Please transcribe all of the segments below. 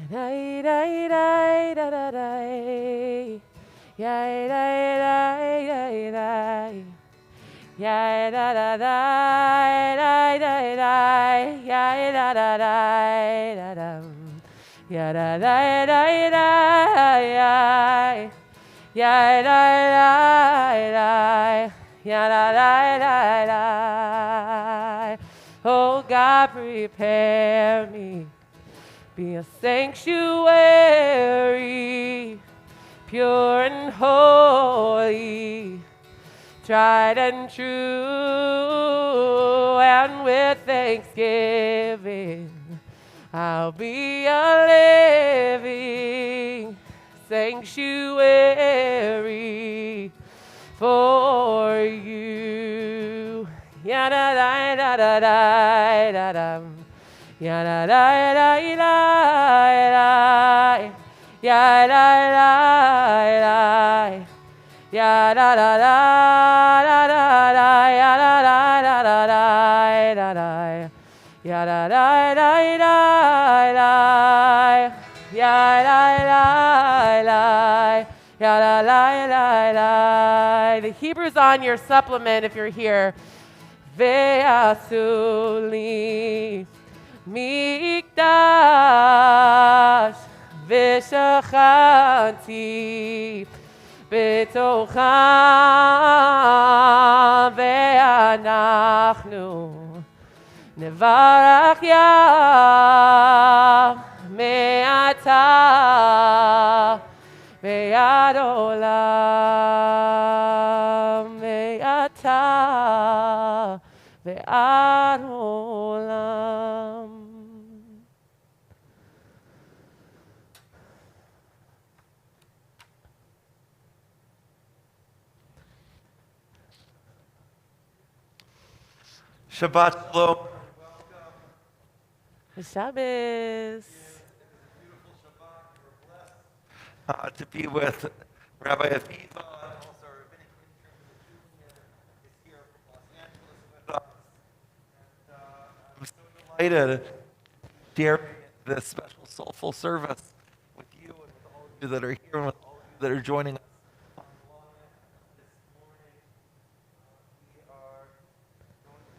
Dai dai dai da da dai. Yai dai dai dai dai. Yai da da dai dai dai dai. Yai da da dai da dum. Ya da dai dai dai. Yai dai dai dai. Ya da dai dai dai. Oh God, prepare me. Be a sanctuary, pure and holy, tried and true, and with thanksgiving, I'll be a living sanctuary for you. Ya da da da da da da da. Ya da da da da da. Ya da da da. Ya da da da da da da. Ya da da da da da da. Ya da da da da da. Ya da da da. Ya da da da da. The Hebrew's on your supplement if you're here. Ve'asu li mikdash v'shachanti b'tocham ve'anachnu nevarach Yah me'ata ve'ad olam me'ata ve'ad olam. Shabbat shalom. Shabbos. To be with Rabbi Aviva and also our rabbinic intern is here from Los Angeles with us. And I'm so delighted sharing this special soulful service with you and with all of you that are here and with all of you that are joining us online this morning. We are going to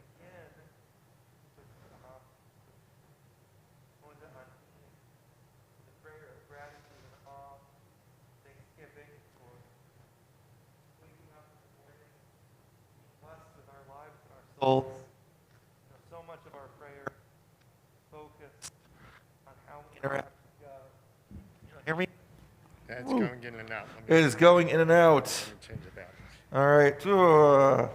begin with the prayer of gratitude and awe, thanksgiving for waking up in the morning, being blessed with our lives and our souls. So much of our prayer focus on how we interact with God. You don't hear me? That's going in and out. It is going in and out. Let me change it back. All right. Oh,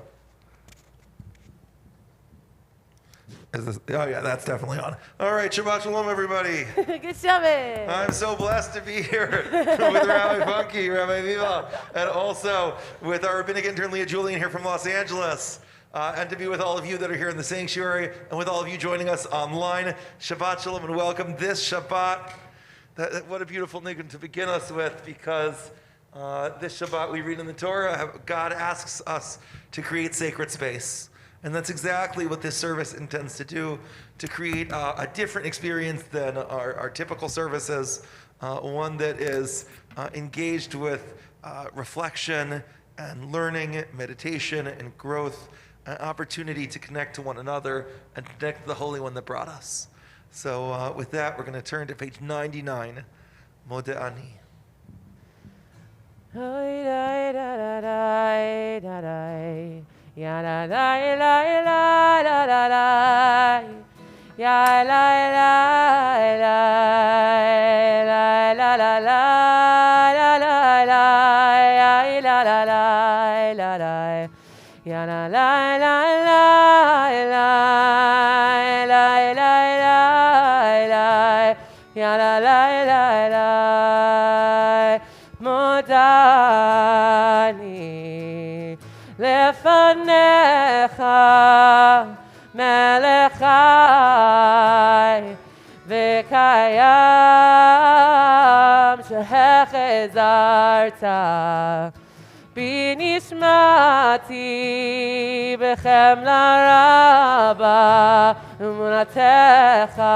yeah, that's definitely on. All right, Shabbat Shalom, everybody. Good Shabbos. I'm so blessed to be here with Rabbi Funky, Rabbi Viva, and also with our rabbinic intern, Leah Julian, here from Los Angeles, and to be with all of you that are here in the sanctuary, and with all of you joining us online. Shabbat Shalom and welcome this Shabbat. What a beautiful nigun to begin us with, because this Shabbat we read in the Torah, God asks us to create sacred space. And that's exactly what this service intends to do, to create a different experience than our typical services, one that is engaged with reflection and learning, meditation and growth, an opportunity to connect to one another and connect to the Holy One that brought us. So with that, we're going to turn to page 99, Moda'ani. Ya la la la la la la la. Ya la la la la la la la la la. Ya la la la la la. Ya la la la la la la la la. Ya la la la la. Modani lefanecha melechai v'kayam shehechezarta binishmati b'chemla rabba u'munatecha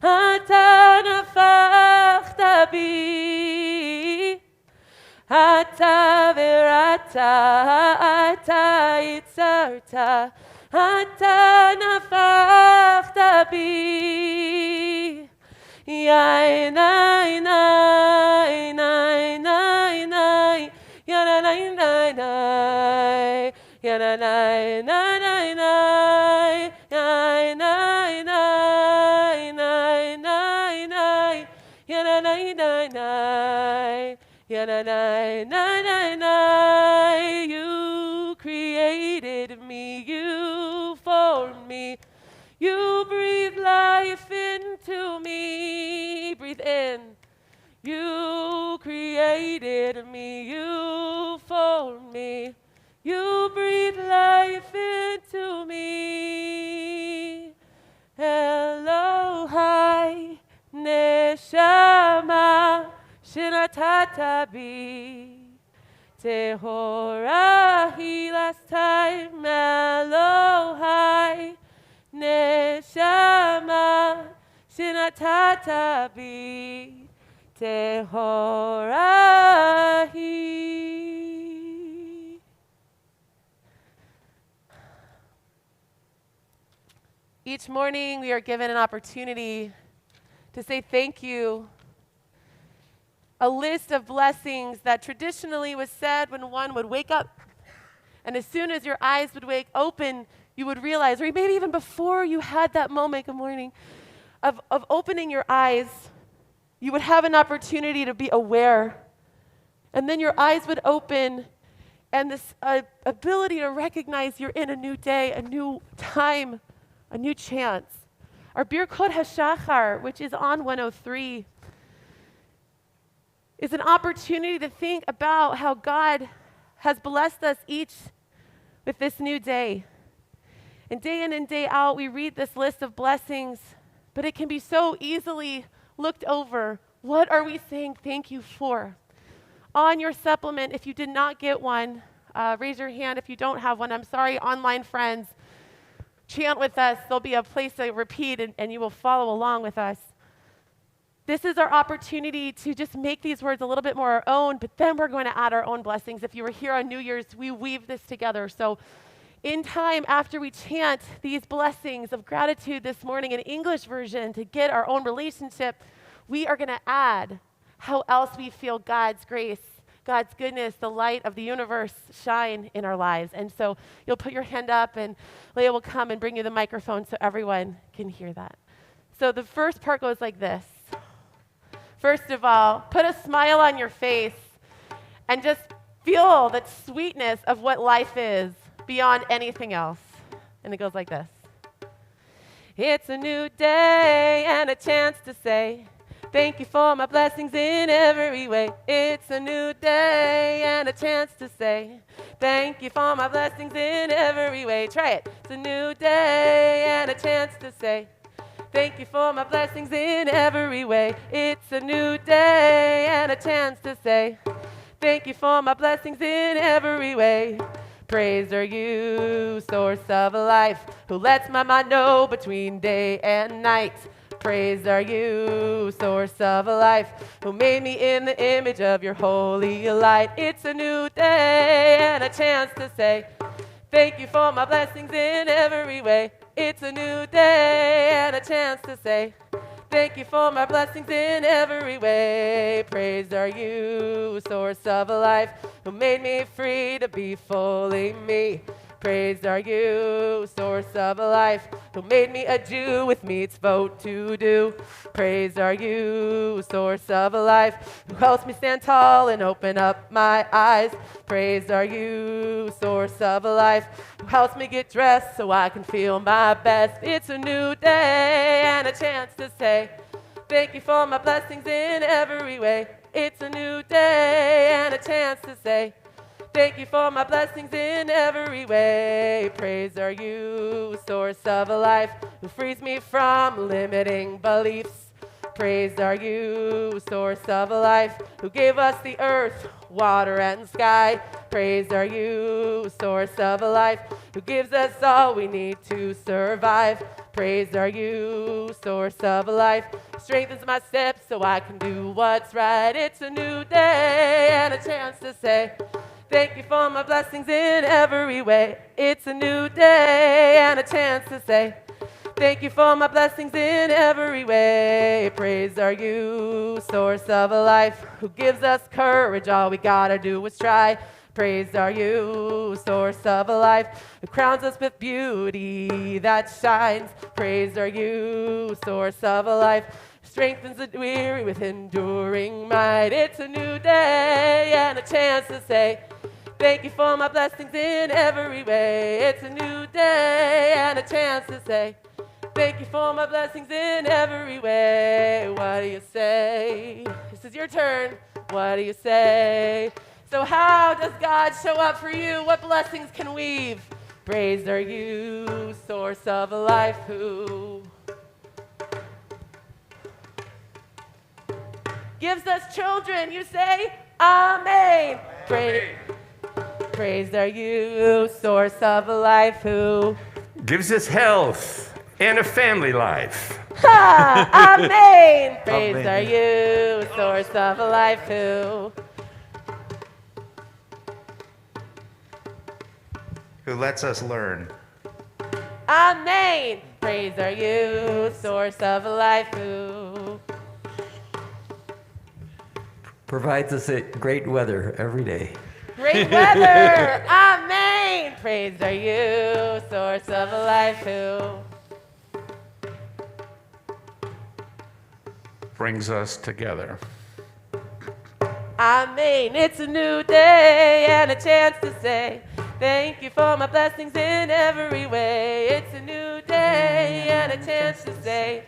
אתה נפחת בי, אתה בראת, אתה יצרת, אתה נפחת בי. יאי נאי נאי נאי נאי נאי, יאי נאי נאי נאי, יאי נאי נאי נאי נאי, יאי נאי נאי נאי נאי נאי, yay nay nay nay, yay nay nay nay nay. You created me, you formed me, you breathe life into me. Breathe in. You created me, you formed me, you breathe life into me. Elohai neshama shenatata bi, tehora he last time. Elohai neshama shenatata bi, tehora he. Each morning we are given an opportunity to say thank you. A list of blessings that traditionally was said when one would wake up, and as soon as your eyes would wake open, you would realize, or maybe even before you had that moment, good morning, of opening your eyes, you would have an opportunity to be aware. And then your eyes would open, and this ability to recognize you're in a new day, a new time, a new chance. Our Birkot HaShachar, which is on 103, is an opportunity to think about how God has blessed us each with this new day. And day in and day out, we read this list of blessings, but it can be so easily looked over. What are we saying thank you for? On your supplement, if you did not get one, raise your hand if you don't have one. I'm sorry, online friends, chant with us. There'll be a place to repeat, and you will follow along with us. This is our opportunity to just make these words a little bit more our own, but then we're going to add our own blessings. If you were here on New Year's, we weave this together. So in time, after we chant these blessings of gratitude this morning in English version to get our own relationship, we are going to add how else we feel God's grace, God's goodness, the light of the universe shine in our lives. And so you'll put your hand up, and Leah will come and bring you the microphone so everyone can hear that. So the first part goes like this. First of all, put a smile on your face and just feel that sweetness of what life is beyond anything else. And it goes like this. It's a new day and a chance to say thank you for my blessings in every way. It's a new day and a chance to say thank you for my blessings in every way. Try it. It's a new day and a chance to say thank you for my blessings in every way. It's a new day and a chance to say thank you for my blessings in every way. Praise are you, source of life, who lets my mind know between day and night. Praise are you, source of life, who made me in the image of your holy light. It's a new day and a chance to say thank you for my blessings in every way. It's a new day and a chance to say thank you for my blessings in every way. Praise are you, source of life, who made me free to be fully me. Praise are you, source of life, who made me a Jew with mitzvot to do. Praise are you, source of life, who helps me stand tall and open up my eyes. Praise are you, source of life, who helps me get dressed so I can feel my best. It's a new day and a chance to say thank you for my blessings in every way. It's a new day and a chance to say thank you for my blessings in every way. Praise are you, source of life, who frees me from limiting beliefs. Praise are you, source of life, who gave us the earth, water, and sky. Praised are you, source of life, who gives us all we need to survive. Praised are you, source of life, strengthens my steps so I can do what's right. It's a new day and a chance to say, thank you for my blessings in every way. It's a new day and a chance to say, thank you for my blessings in every way. Praised are you, source of life, who gives us courage. All we gotta do is try. Praised are you, source of life, who crowns us with beauty that shines. Praised are you, source of life, strengthens the weary with enduring might. It's a new day and a chance to say, thank you for my blessings in every way. It's a new day and a chance to say, thank you for my blessings in every way. What do you say? This is your turn. What do you say? So how does God show up for you? What blessings can weave? Praised are you, source of life, who gives us children. You say, Amen. Praised are you, source of life, who gives us health and a family life. Ha! Amen. Praised are you, source of life, who lets us learn. Amen. Praised are you, source of life, who provides us great weather every day. great weather. Amen. Praised are you, source of life, who Brings us together. Amen. It's a new day and a chance to say, thank you for my blessings in every way. It's a new day and a chance to say,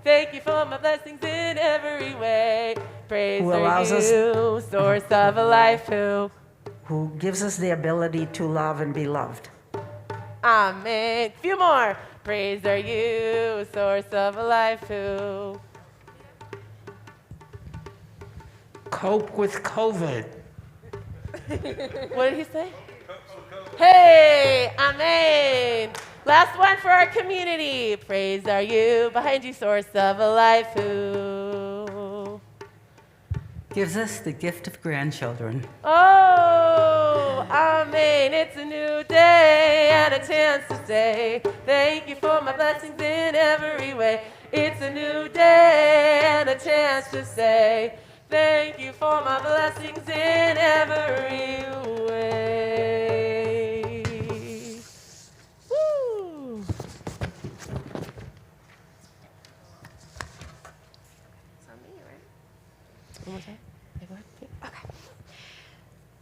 thank you for my blessings in every way. Praise are you, source of life, who gives us the ability to love and be loved. Amen. Few more. Praise are you, source of life, who Cope with COVID. what did he say? Hey, amen. Last one for our community. Praise are you, behind you, source of life, who Gives us the gift of grandchildren. oh, amen. It's a new day and a chance to say, thank you for my blessings in every way. It's a new day and a chance to say, thank you for my blessings in every way. Woo! It's on me, right? One more time. Okay, go ahead. Okay.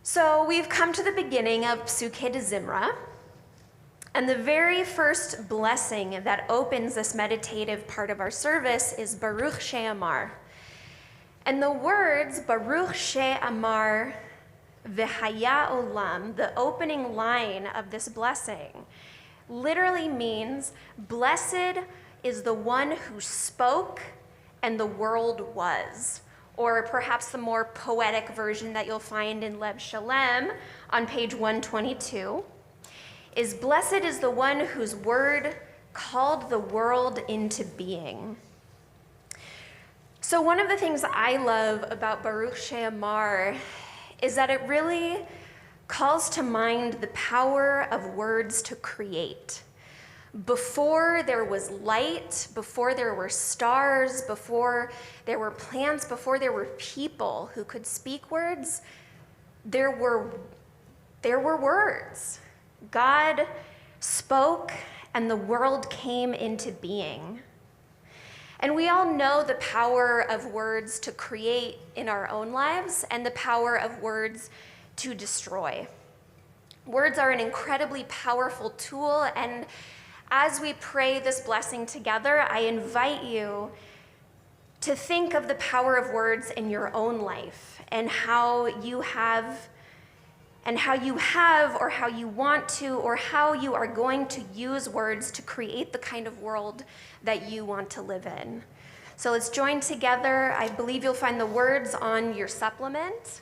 So we've come to the beginning of Psukei de Zimra, and the very first blessing that opens this meditative part of our service is Baruch She'amar. And the words Baruch She'amar V'haya Olam, the opening line of this blessing, literally means blessed is the one who spoke and the world was. Or perhaps the more poetic version that you'll find in Leb Shalem on page 122 is blessed is the one whose word called the world into being. So one of the things I love about Baruch She'amar is that it really calls to mind the power of words to create. Before there was light, before there were stars, before there were plants, before there were people who could speak words, there were words. God spoke and the world came into being. And we all know the power of words to create in our own lives and the power of words to destroy. Words are an incredibly powerful tool, and as we pray this blessing together, I invite you to think of the power of words in your own life and how you have or how you want to or how you are going to use words to create the kind of world that you want to live in. So let's join together. I believe you'll find the words on your supplement.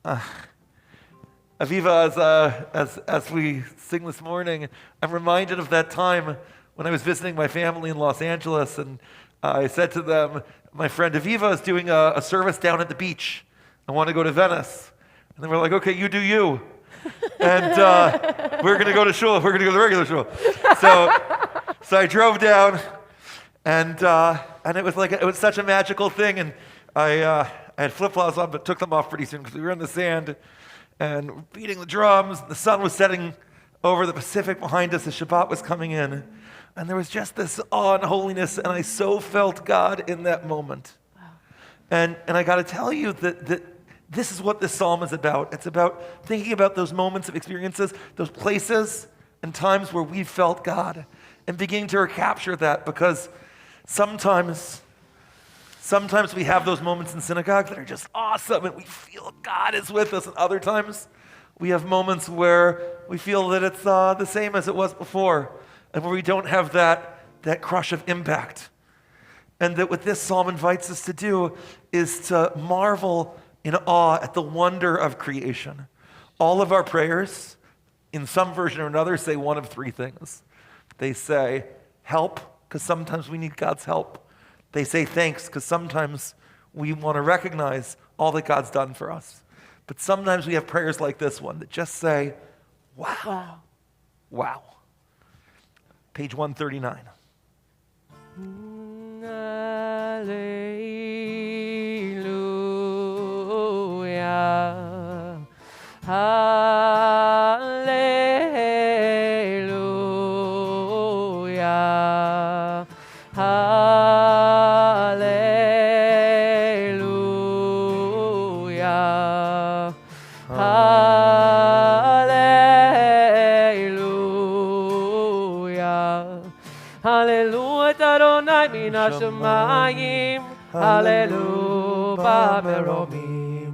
Aviva, as we sing this morning, I'm reminded of that time when I was visiting my family in Los Angeles, and I said to them, my friend Aviva is doing a service down at the beach. I want to go to Venice. And they were like, okay, you do you. And we're going to go to shul. We're going to go to the regular shul. So I drove down, and it was such a magical thing. And I had flip-flops on, but took them off pretty soon because we were in the sand and beating the drums. The sun was setting over the Pacific behind us as Shabbat was coming in. And there was just this awe and holiness, and I so felt God in that moment. Wow. And I got to tell you that this is what this psalm is about. It's about thinking about those moments of experiences, those places and times where we felt God, and beginning to recapture that, because sometimes we have those moments in synagogue that are just awesome and we feel God is with us, and other times we have moments where we feel that it's the same as it was before, and where we don't have that crush of impact. And that what this psalm invites us to do is to marvel in awe at the wonder of creation. All of our prayers, in some version or another, say one of three things. They say help, because sometimes we need God's help. They say thanks, because sometimes we want to recognize all that God's done for us. But sometimes we have prayers like this one that just say, wow. Wow. Wow. Page 139. Hallelujah. Hallelujah. Hallelujah. Hallelujah. Hallelujah, Adonai min hashamayim. Hallelujah, meromim.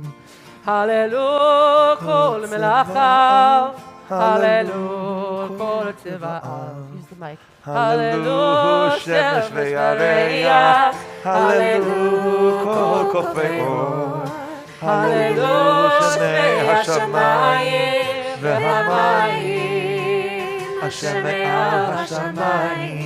Hallelujah, kol melachav. Hallelujah, kol tziva'av. Use the mic. Hallelujah, shemesh v'yareach. Hallelujah, kol kofei or. Hallelujah, shmei hashamayim v'hamayim. Shmei hashamayim.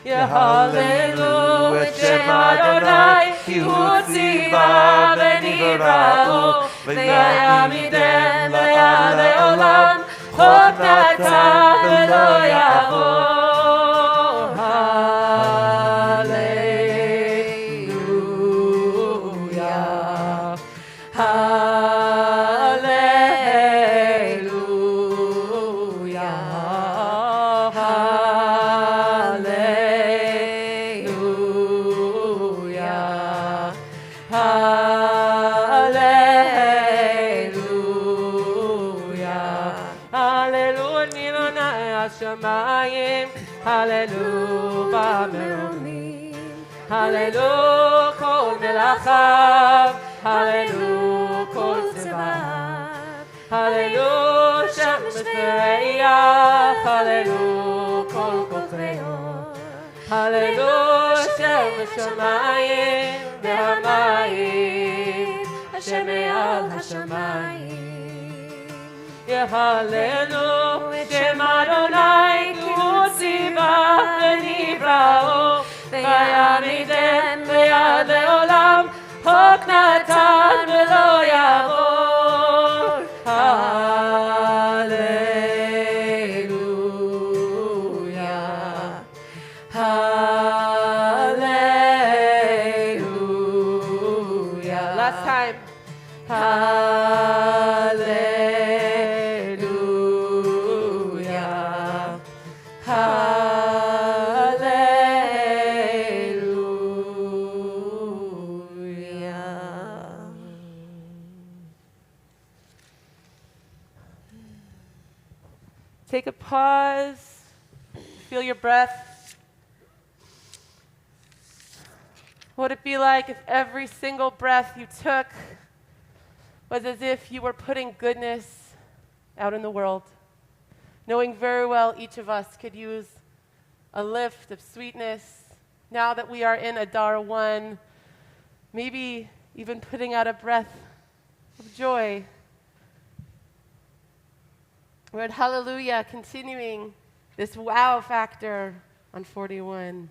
Hallelujah, Shem Adonai, Hu Tzion v'nivra'u, v'yamidem le'ad le'olam, chok natan v'lo yavor. Hallelujah. Hallelujah, meromim. Hallelujah, kol melachav. Hallelujah, kol tziva'av. Hallelujah, shemesh v'yareach. Hallelujah, kol kofei or. Hallelujah, shemesh shamayim v'hamayim. Shemei al hashamayim. Hallelujah, Shem Adonai, Hu Tzion v'nivra'u, v'yamidem le'ad le'olam, chok natan v'lo yavor. Hallelujah. Hallelujah. Last time. Hallelujah. Take a pause, feel your breath. What would it be like if every single breath you took was as if you were putting goodness out in the world, knowing very well each of us could use a lift of sweetness now that we are in Adar 1, maybe even putting out a breath of joy. We're at hallelujah, continuing this wow factor on 41.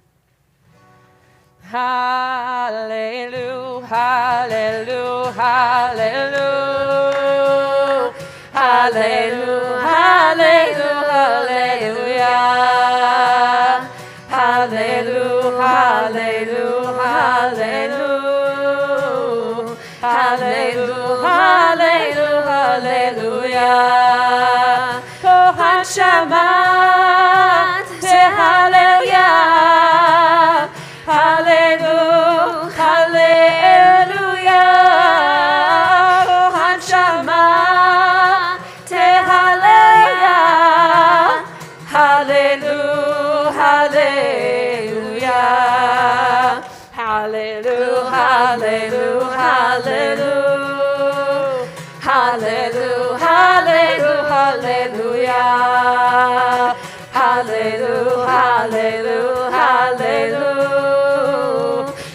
Hallelujah, hallelujah, hallelujah, hallelujah, hallelujah, hallelujah, hallelujah, hallelujah, hallelujah, hallelujah, hallelujah. Kohan Shabbat, hallelujah. Hallelujah, hallelujah, Kohan Shama, hallelujah, hallelujah, hallelujah, hallelujah, hallelujah, hallelujah, hallelujah, hallelujah, hallelujah, hallelujah, hallelujah.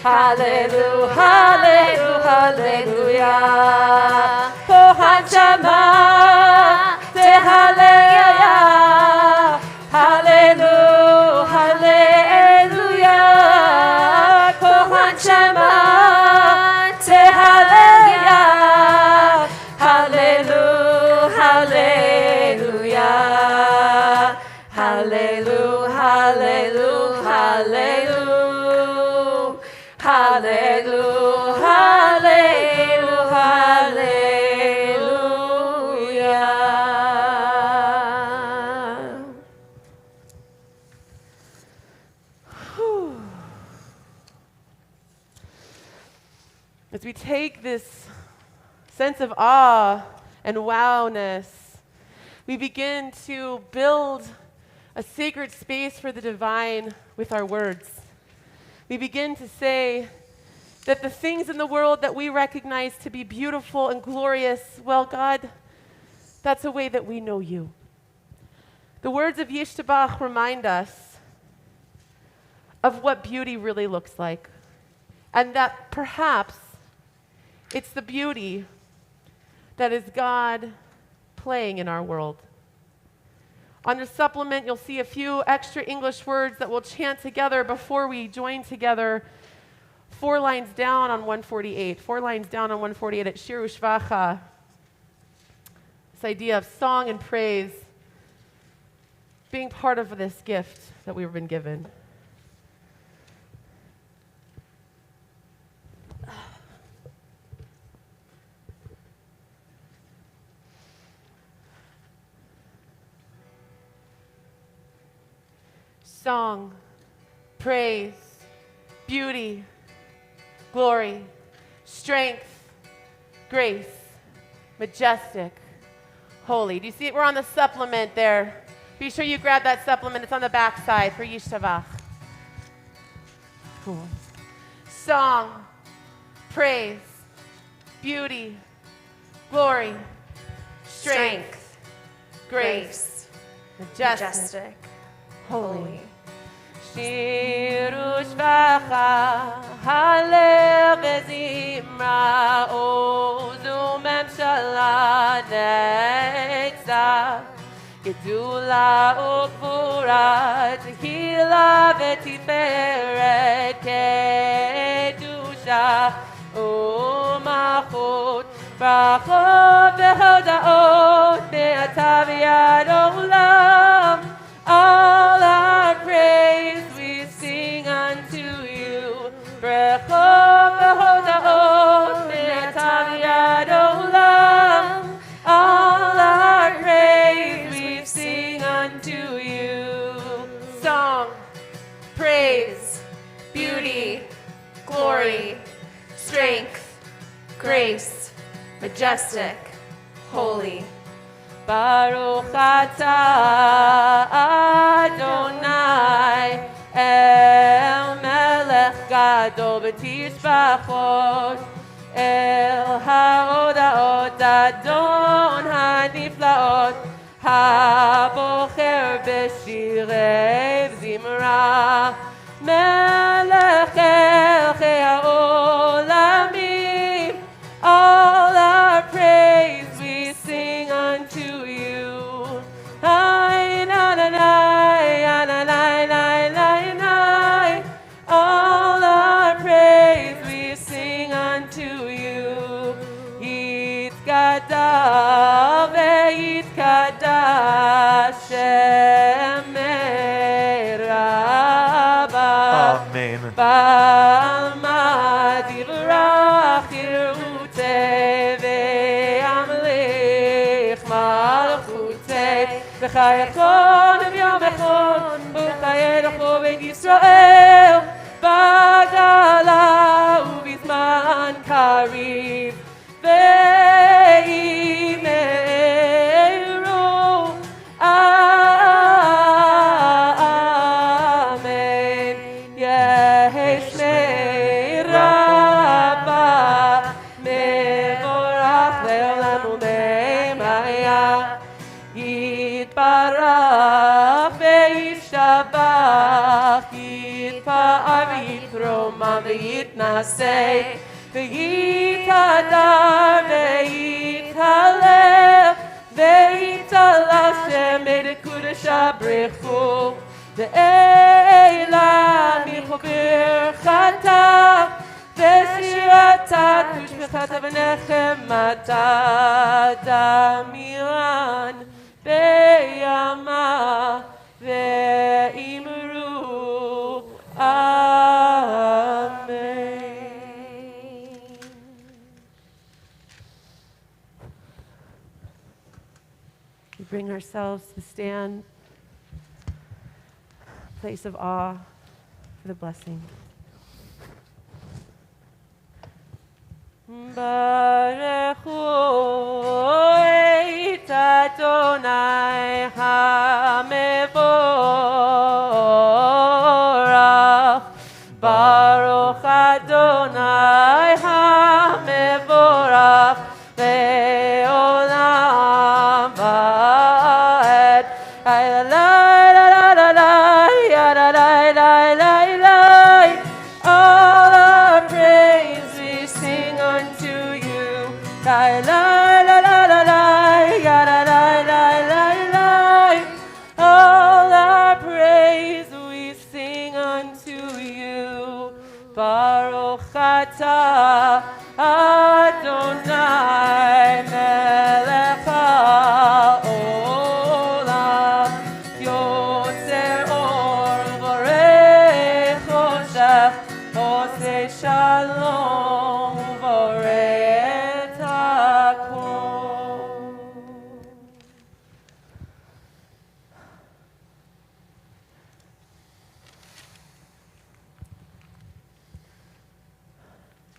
Hallelujah, hallelujah, hallelujah. Kohan Shama, hallelujah, hallelujah, hallelujah. Kohan Shama, hallelujah, hallelujah, hallelujah, hallelujah, hallelujah, hallelujah. Hallelujah, hallelujah, hallelujah. Whew. As we take this sense of awe and wowness, we begin to build a sacred space for the divine with our words. We begin to say that the things in the world that we recognize to be beautiful and glorious, well, God, that's a way that we know you. The words of Yishtabach remind us of what beauty really looks like, and that perhaps it's the beauty that is God playing in our world. On your supplement, you'll see a few extra English words that we'll chant together before we join together 4 lines down on 148. 4 lines down on 148 at Shir Ushvacha. This idea of song and praise being part of this gift that we've been given. Song, praise, beauty, glory, strength, grace, majestic, holy. Do you see it? We're on the supplement there. Be sure you grab that supplement. It's on the back side for Yishtavach. Cool. Song, praise, beauty, glory, strength, grace, majestic, holy. Shir Ushvacha Halel Vezimra Ozu Memshala Netzach Gedula Ukvura Tehila V'Tiferet Kedusha Umachot Brachot V'Hodaot Me'atav Yad Olam. All our praise we sing unto you. Brachot v'hodaot me'atav yad olam. All our praise we sing unto you. Song, praise, beauty, glory, strength, grace, majestic, holy. Baruch atah Adonai El Melech Gadol b'tishbachot El ha'odaot Adon ha'niflaot Ha'bocher b'shirei zimra Melech Elchei ha'olamim. All our praise Alma divrach irute ve'amlich malchute v'chayachon v'yom echon v'chayerecho beit Yisrael bagala u'bizman kariv ve'imeru amen. Yesh me'raba mevorach le'olam u'me'maya yitbarach ve'yishabach yitpa'ar v'yitromam ve'yitnaseh ve'yitadar ve'yithalel ve'yitalach she'medekudesh abrechu ve'elam yichobir chatav ve'shiratat u'shmechata v'nechemata damiran be'yama ve'imru amen. We bring ourselves to stand, place of awe for the blessing. Barechu et Adonai hamevorach, Baruch Adonai hamevorach le'olam va'ed. All our praise we sing unto you. All our praise we sing unto you. Baruch atah Adonai melech haolam yotzer or v'orech choshech oseh shalom v'orech hakol.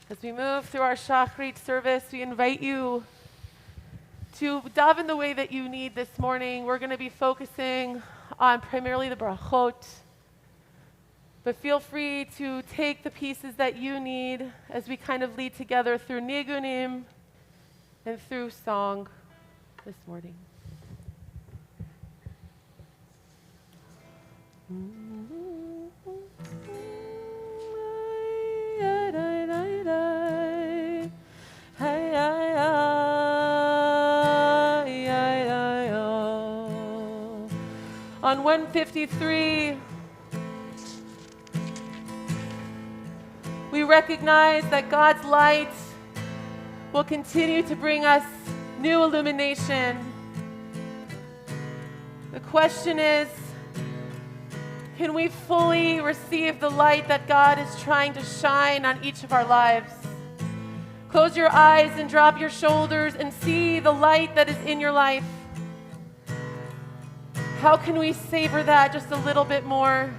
As we move through our Shachrit service, we invite you to daven the way that you need this morning. We're going to be focusing on primarily the brachot, but feel free to take the pieces that you need as we kind of lead together through nigunim and through song this morning. On 153, we recognize that God's light will continue to bring us new illumination. The question is, can we fully receive the light that God is trying to shine on each of our lives? Close your eyes and drop your shoulders and see the light that is in your life. How can we savor that just a little bit more?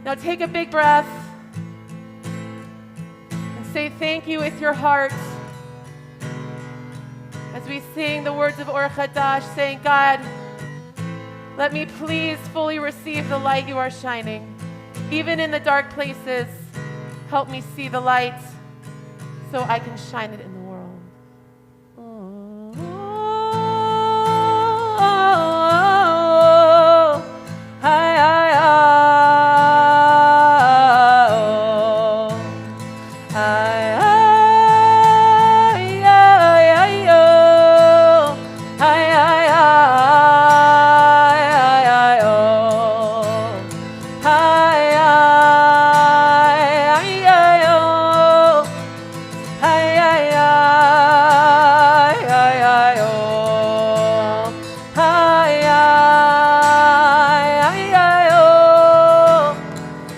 Now take a big breath and say thank you with your heart as we sing the words of Or Chadash, saying, God, let me please fully receive the light you are shining. Even in the dark places, help me see the light so I can shine it in the world. Ay, ay,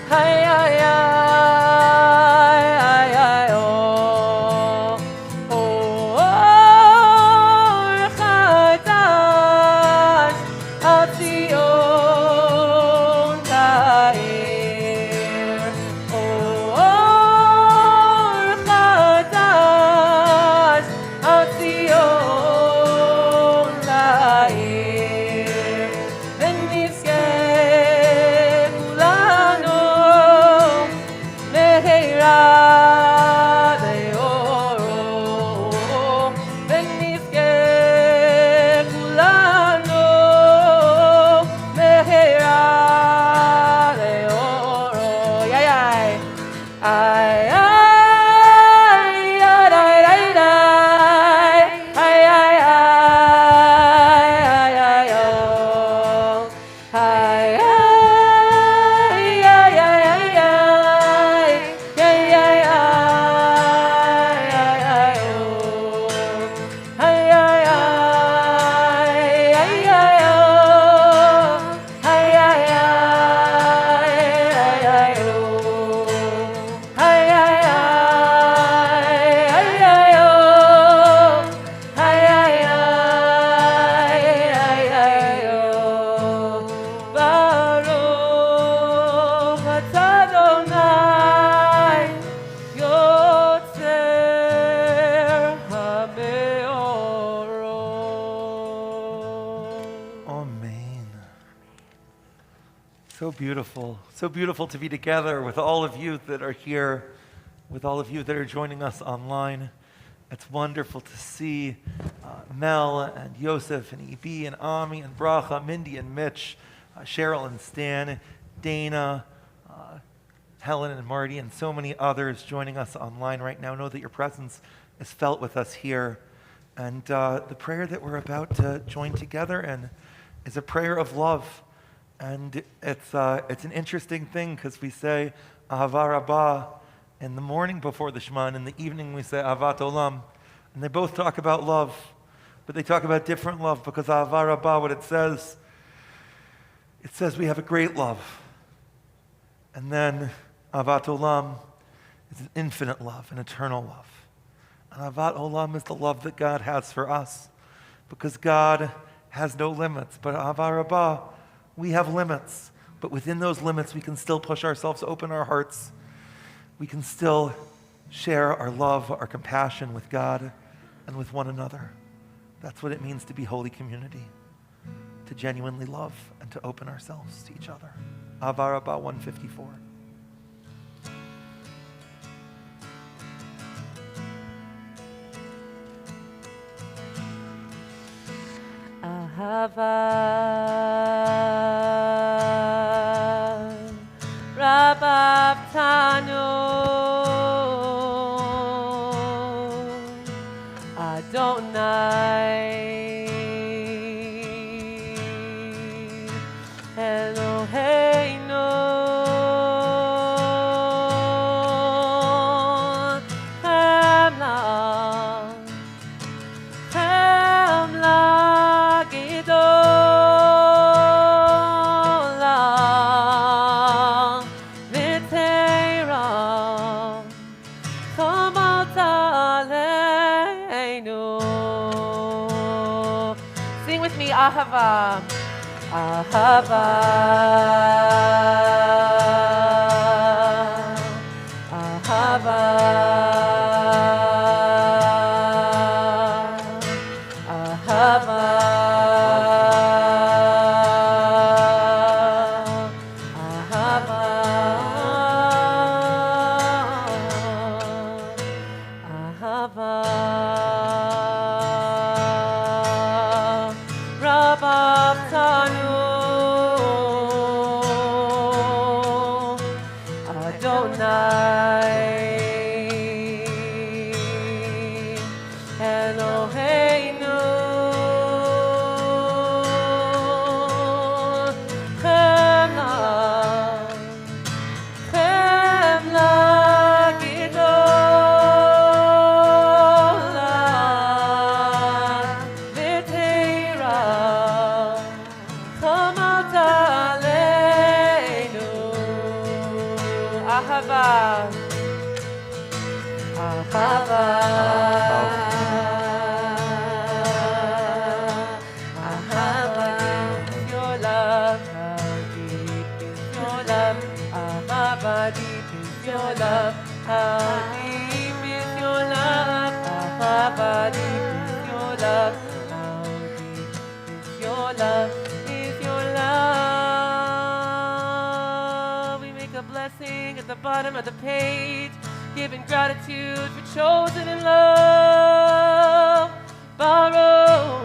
Ay, ay, ay, ay, ay, oh. Oh, Or Chadash, Al Tzion Ta'ir. Oh, Or Chadash, Al Tzion Ta'ir. ונזכה כולנו מהרה לאורו, ונזכה כולנו מהרה לאורו. איי איי איי So beautiful to be together with all of you that are here, with all of you that are joining us online. It's wonderful to see Mel and Yosef and EB and Ami and Bracha, Mindy and Mitch, Cheryl and Stan, Dannah, Helen and Marty, and so many others joining us online right now. Know that your presence is felt with us here. And the prayer that we're about to join together in is a prayer of love. And it's an interesting thing because we say Ahava Rabbah in the morning before the Shema, and in the evening we say Ahavat Olam. And they both talk about love, but they talk about different love because Ahava Rabbah, what it says we have a great love. And then Ahavat Olam is an infinite love, an eternal love. And Ahavat Olam is the love that God has for us because God has no limits. But Ahava Rabbah, we have limits, but within those limits, we can still push ourselves, open our hearts. We can still share our love, our compassion with God and with one another. That's what it means to be holy community, to genuinely love and to open ourselves to each other. Ahava Rabbah 154. Ahava Rabbi Adonai Eloheinu Chemla Gidola V'teira Chomat Aleinu. Sing with me, Ahava, Ahava, Ahava, Ahava, Ahava, Ahava. Rabbatanu Adonai Eloheinu Chemla Gidola V'teira Chomat Aleinu. Ahava. Ahava. Ahava. Your love, how deep is your love? Ahava, deep is your love. How deep is your love? Ahava, deep is your love. How deep is your love? Is your love? We make a blessing at the bottom of the page, giving gratitude for chosen in love. Baruch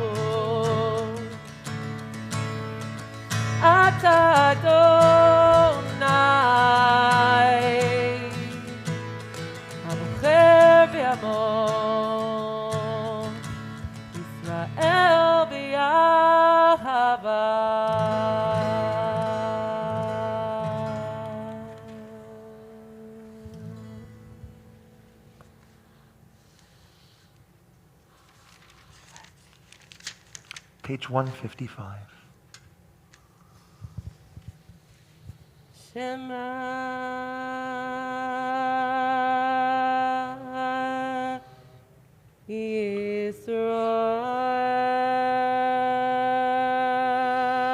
Atah Adonai Abocher B'Amo Israel B'Yahava. Page 155. Shema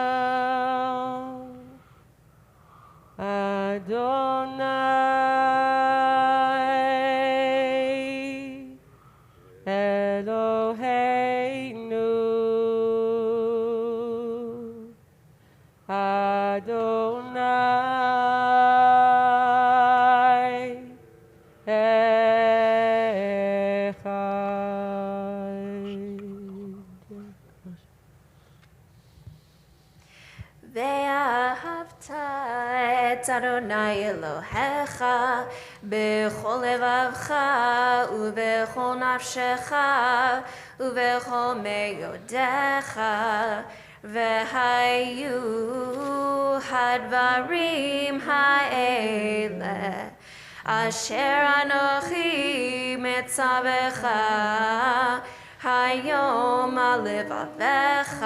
Yisrael Adonai Eloheinu Adonai Echad. ואהבת את אדוני אלוהיך בכל לבבך ובכל נפשך ובכל מאודיך, והיו הדברים האלה אשר אנוכי מצווך היום על לבביך,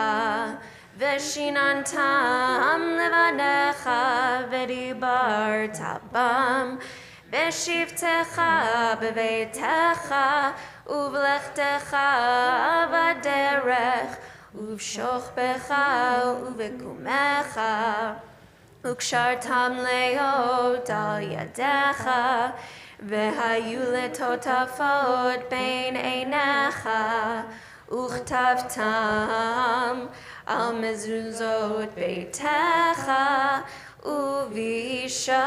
ושיננתם לבניך ודיברת בם בשבתך בביתך ובלכתך בדרך ובשוכבך ובקומך, וקשרתם להיות על ידיך, והיו לטוטפות בין עיניך, וכתבתם על מזוזות ביתך ובישעריך.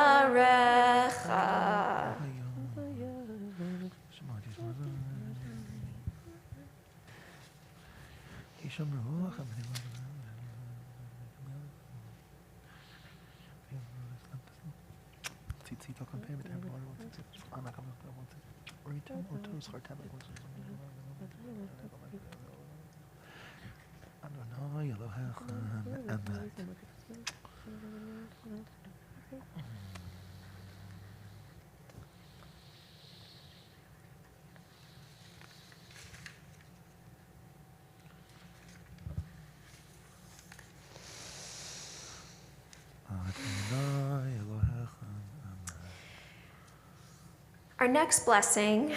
Our next blessing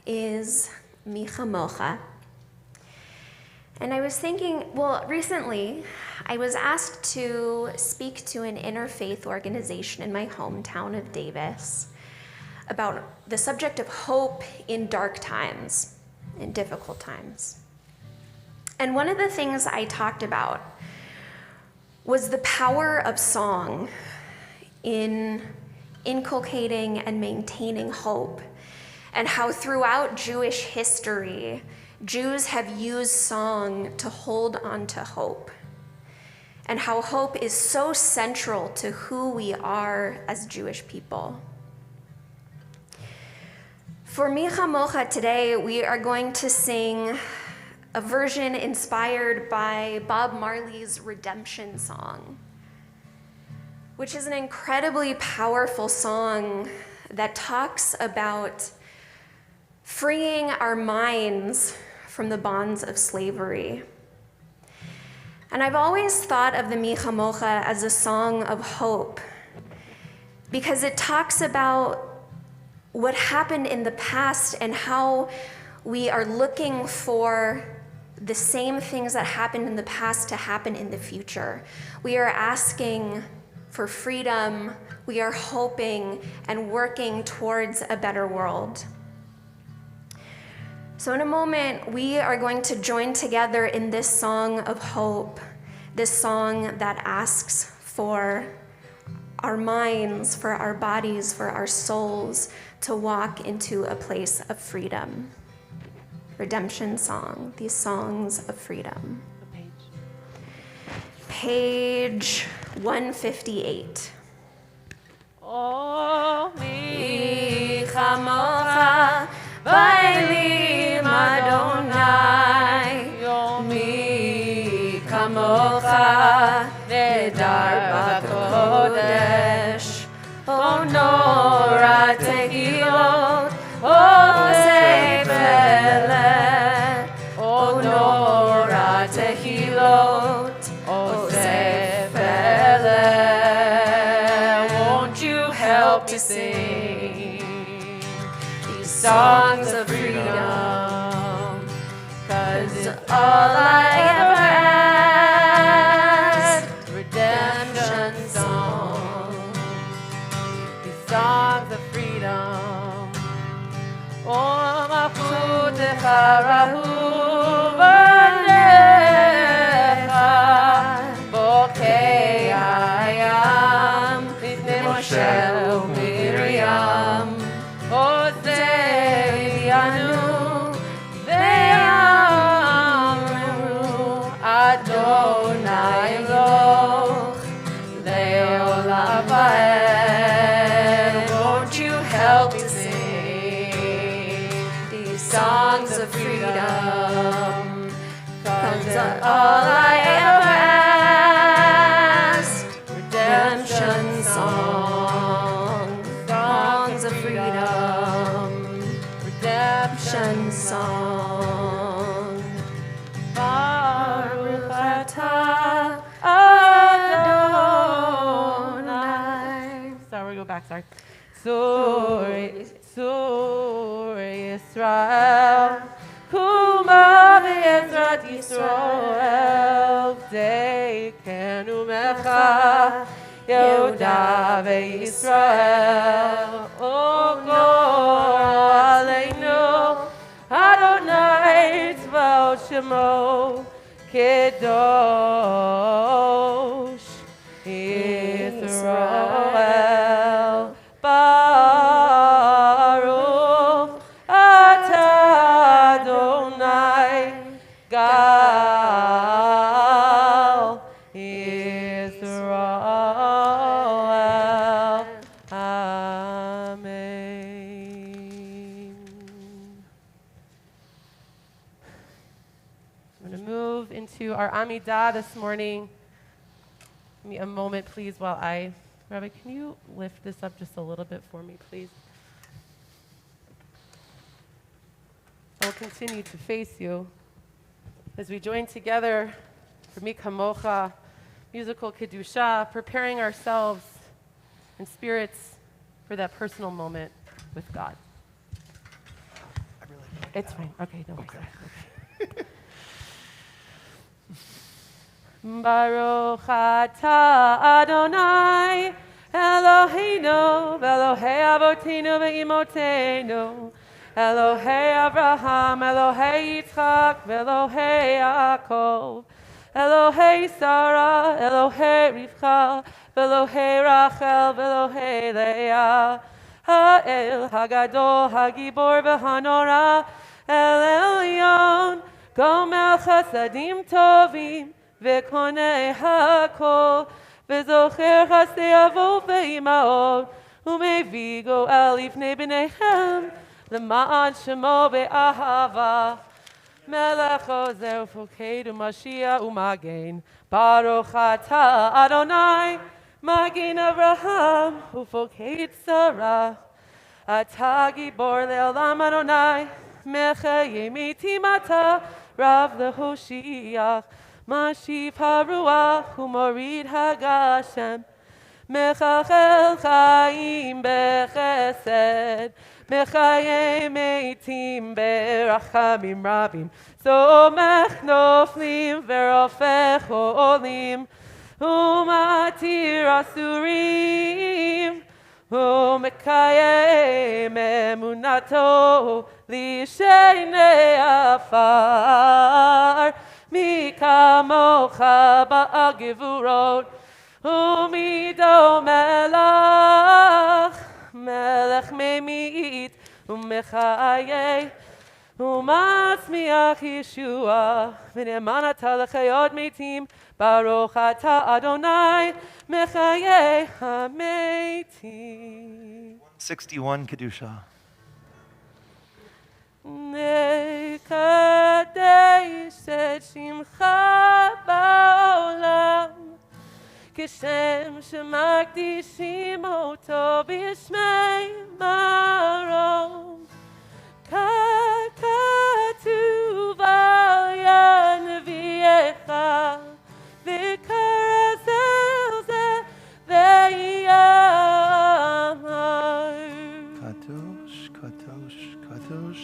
is Michamocha. And I was thinking, well, recently I was asked to speak to an interfaith organization in my hometown of Davis about the subject of hope in dark times, in difficult times. And one of the things I talked about was the power of song in inculcating and maintaining hope, and how throughout Jewish history, Jews have used song to hold on to hope, and how hope is so central to who we are as Jewish people. For Michamocha today, we are going to sing a version inspired by Bob Marley's Redemption Song, which is an incredibly powerful song that talks about freeing our minds from the bonds of slavery. And I've always thought of the Michamocha as a song of hope, because it talks about what happened in the past and how we are looking for the same things that happened in the past to happen in the future. We are asking for freedom. We are hoping and working towards a better world. So in a moment, we are going to join together in this song of hope, this song that asks for our minds, for our bodies, for our souls to walk into a place of freedom. Redemption song, these songs of freedom. Page 158. Oh, Mi chamocha ba'elim Adonai, mi kamocha nedar b'kodesh, o nora tehilot, o sefelet, o nora tehilot, o sefelet. Won't you help me sing these songs of freedom? 'Cause all I ever ask, redemption song, these songs of freedom. Oh, mafutecha rahu v'necha, bokei hayam, lifnei Moshe u'Miriam, Ozeyanu, ve'amru, Adonai Eloch, le'olam va'ed. Won't you help me sing these songs of freedom? 'Cause all I ever ask, redemption songs, songs of freedom, redemption song. Baruch atah Adonai. Sorry, we go back, sorry. Sur Yisrael, Kuma v'Ezrat Yisrael, Deikenu Mecha, Yehuda v'Yisrael, O Gor Aleinu, Adonai Tzvaot Shemo, Kedosh Yisrael, Baruch atah Adonai, Gal Yisrael. Amen. I'm going to move into our Amidah this morning. Give me a moment, please, while Rabbi, can you lift this up just a little bit for me, please? I will continue to face you as we join together for Mi Kamocha, musical Kedusha, preparing ourselves and spirits for that personal moment with God. It's fine. Okay, no worries. Okay. Baruch atah Adonai Eloheinu v'Elohei Avotenu v'Imotenu, Elohei Abraham, Elohei Yitzchak, v'Elohei Yaakov, Elohei Sarah, Elohei Rivka, v'Elohei Rachel, v'Elohei Leah, Ha'el Hagadol, Hagibor v'Hanora, El Elyon, Gomel Chasadim Tovim, v'Konei Hakol, v'Zocher Chasdei Avot v'Imaot, u'mevii Goel Lifnei B'neihem, L'ma'an Shemo be'ahava, Melech ozer ufoked u'Mashiach u'Magen, Baruch atah Adonai, Magen Avraham, ufoked Sarah, Atah Gibor le'olam Adonai, Meche yemiti mata, Rav le'Hoshiach, Mashiv haruach u'morid hagashem, מחלחל חיים בחסד, מחיי מתים ברחמים רבים, סומך נופלים ורופא חולים, ומתיר אסורים, ומקיים אמונתו לשני עפר, מי כמוך בעל גבורות, ומידו מלך ממית ומחיה, ומצמיח ישוע, ונאמן אתה לחיות מתים, ברוך אתה אדוני מחיי המתים. 61 Kedusha. נקדש את שמך בעולם, כשם שמקדישים אותו בשמי מרום. ככתוב על יד נביאך, וכרז אל זה ויאמר. Kadosh, Kadosh, Kadosh,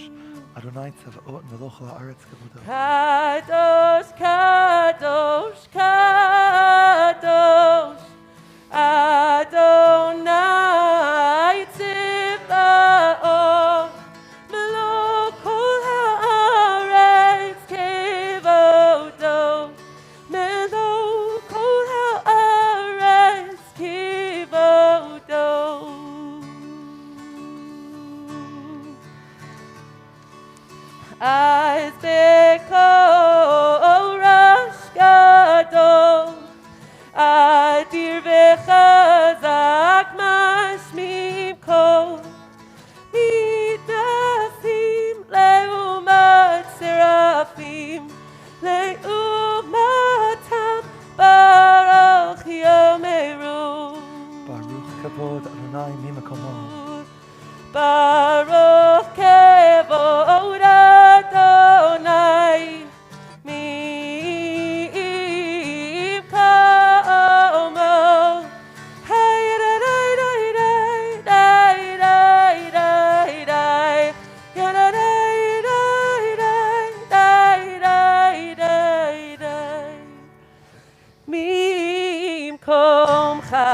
Adonai Tzavaot melech haaretz kavodo. Kadosh, Kadosh, Kadosh, Adonai Tzavaot, melech kol haaretz kavodo, melech kol haaretz kavodo. אז בקורש גדול, אדיר וחזק משמיעים קול, מתנשאים לעומת שרפים, לעומתם ברוך יאמרו. Baruch kavod Adonai mimakomo. Baruch kevod Adonai mimkomo. Hey, da da da da da da da da, ya da da da da da da da. Mimkomcha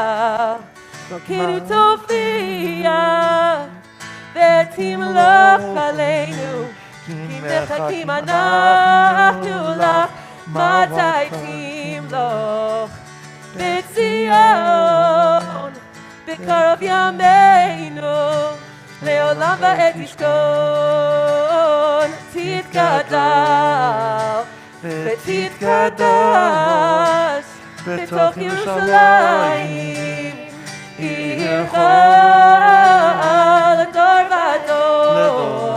Rokinu tofia, ותמלוך עלינו, כי מחכים אנחנו לך, מתי תמלוך בציון, בקרוב ימינו, לעולם ועד תשכון, תתגדל ותתקדש בתוך ירושלים. עירך לדור ודור,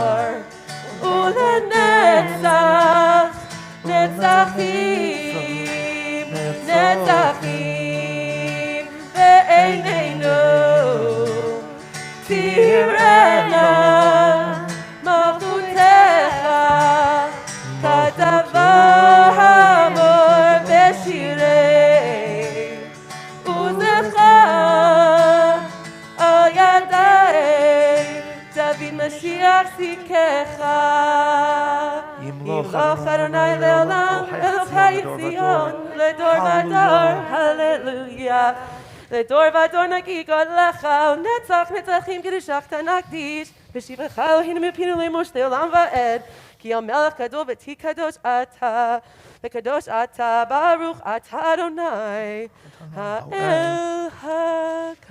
ולנצח נצחים, נצחים בעינינו. תראנה מלכותך, כתבה המור בשירי וזכר על ידי דוד משיח סיכך. ימלוך אדוני לעולם, אלוקי ציון, לדור ודור, הללויה. לדור ודור נגיד לך, ונצח נצחים קדושך נקדיש, בשבחך אלוהינו מפינו לאמוש לעולם ועד, כי המלך גדול ותקדוש אתה, וקדוש אתה, ברוך אתה אדוני, האל הקדוש.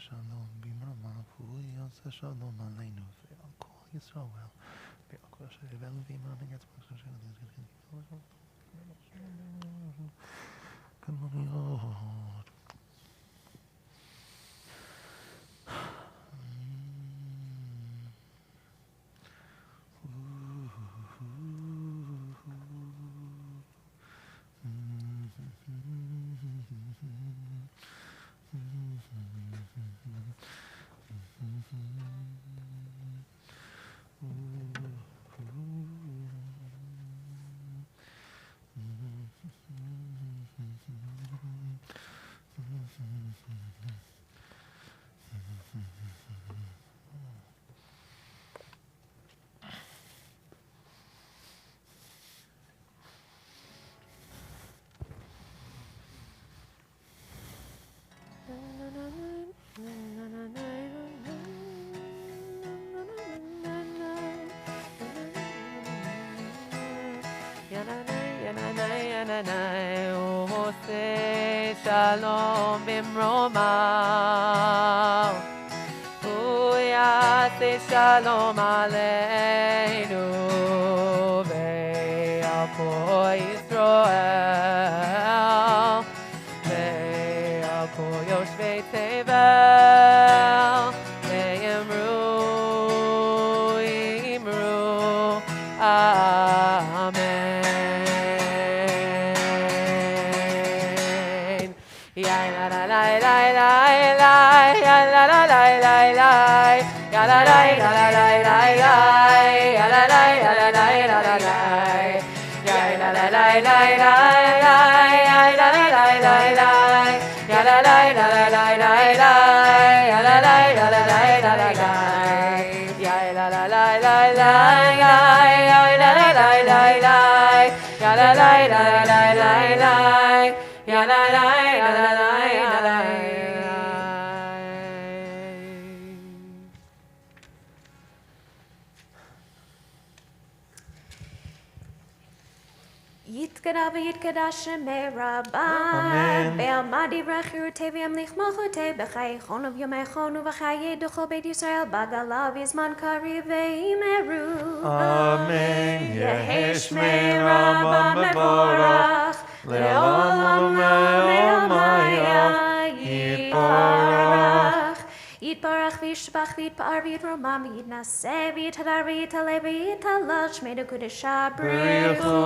shalom b'mrama hu yaseh shalom aleinu ve'al kol Yisrael ve'al kol asher yivelu v'imam against Shalom bimroma, uyase shalom aleinu ve'al kol Yisrael ve'al kol yoshvei tevel ve'imru amen. Yitkadas Rabbi Be'almadi Rachir Teviam Lichmochote B'chaychon of Yomechon U'v'chaye Duchol Beit Yisrael Bagalav Yizman Kari Ve'imeru Amen. Yehesh Rabba Mevorach Le'olam Le'omaya Yitbarach Yitbarach V'yishbach V'yitpar V'yitromam V'yitnaseh V'yitadar V'yitaleh V'yitalash Shmei Dekudesha B'richu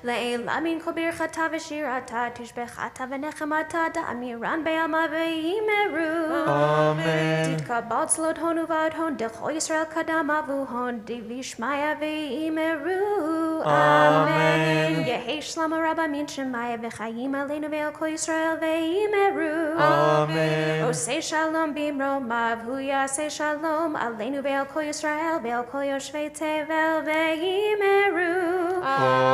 Le'elamin Kol Birchata V'shirata Tishbechata V'nechemata Da'amiran Be'alma Ve'imeru Amen. Titkabal Tzlot Hon Uvad Hon Dechol Yisrael Kadam Avu Hon Divishmaya Ve'imeru Amen. Yehesh Shlama Rabba Min Shemaya V'chayim Aleinu Ve'al Kol Yisrael Ve'imeru Amen. Osei Shalom Bimromav Hu Yaseh Shalom Aleinu Ve'al Kol Yisrael Ve'al Kol Yoshvei Tevel Ve'imeru Amen.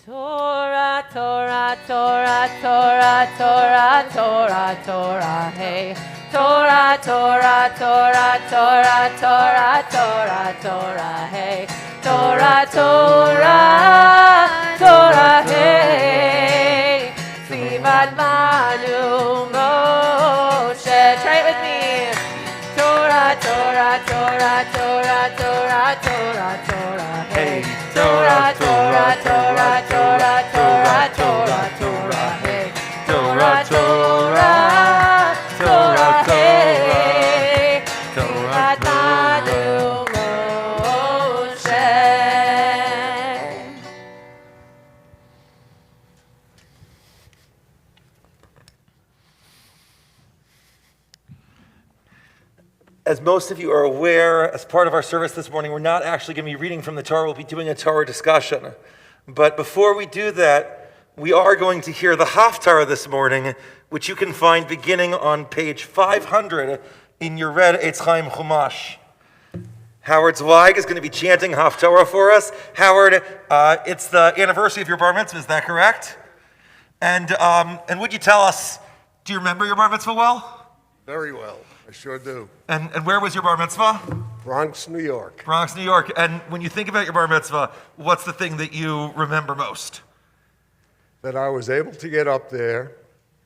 Torah, Torah, Torah, Torah, Torah, Torah, Torah, hey. Torah, Torah, Torah, Torah, Torah, Torah, Torah, hey. Torah, Torah, Torah, hey. Tzivat Manu Moshe. Try it with me. Torah, Torah, Torah, Torah, Torah, Torah, Torah, hey. Torah, Torah, Torah, Torah, Torah, Torah, Torah, hey. Torah, Torah, Torah, hey. Tzivat Manu Moshe. As most of you are aware, as part of our service this morning, we're not actually going to be reading from the Torah. We'll be doing a Torah discussion. But before we do that, we are going to hear the Haftarah this morning, which you can find beginning on page 500 in your red Eitz Chaim Chumash. Howard Zweig is going to be chanting Haftarah for us. Howard, it's the anniversary of your bar mitzvah, is that correct? And would you tell us, do you remember your bar mitzvah well? Very well. I sure do. And where was your bar mitzvah? Bronx, New York. Bronx, New York. And when you think about your bar mitzvah, what's the thing that you remember most? that I was able to get up there,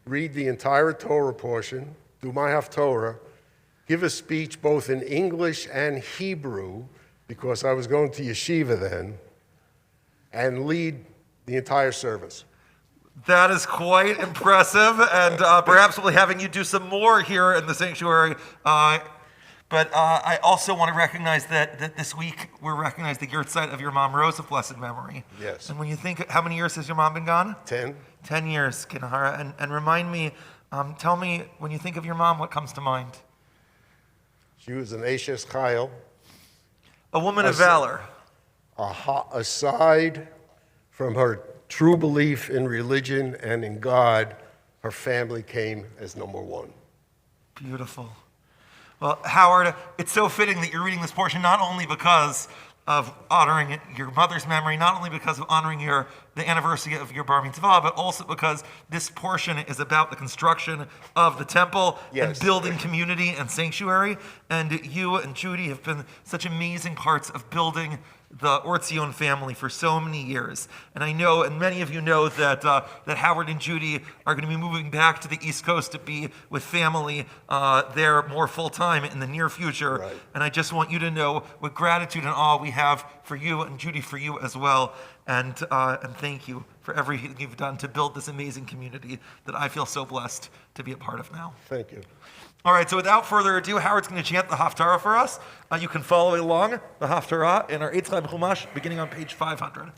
read the entire Torah portion, do my Haftorah, give a speech both in English and Hebrew, because I was going to yeshiva then, and lead the entire service. That is quite impressive, and perhaps we'll be having you do some more here in the sanctuary. But I also want to recognize that this week we're recognizing the yahrzeit of your mom, Rose, of blessed memory. Yes. And when you think, how many years has your mom been gone? 10. 10 years, Kinahara. And remind me, tell me, when you think of your mom, what comes to mind? She was an Eshes Chayil. A woman of valor. Aside from her true belief in religion and in God, her family came as number one. Beautiful. Well, Howard, it's so fitting that you're reading this portion not only because of honoring your mother's memory, not only because of honoring the anniversary of your bar mitzvah, but also because this portion is about the construction of the temple and building community and sanctuary. And you and Judy have been such amazing parts of building the Or Tzion family for so many years. And I know, and many of you know, that Howard and Judy are going to be moving back to the East Coast to be with family there more full-time in the near future. Right. And I just want you to know what gratitude and awe we have for you, and Judy for you as well. And thank you for everything you've done to build this amazing community that I feel so blessed to be a part of now. Thank you. All right, so without further ado, Howard's going to chant the Haftarah for us. You can follow along the Haftarah in our Eitz Chaim Chumash, beginning on page 500.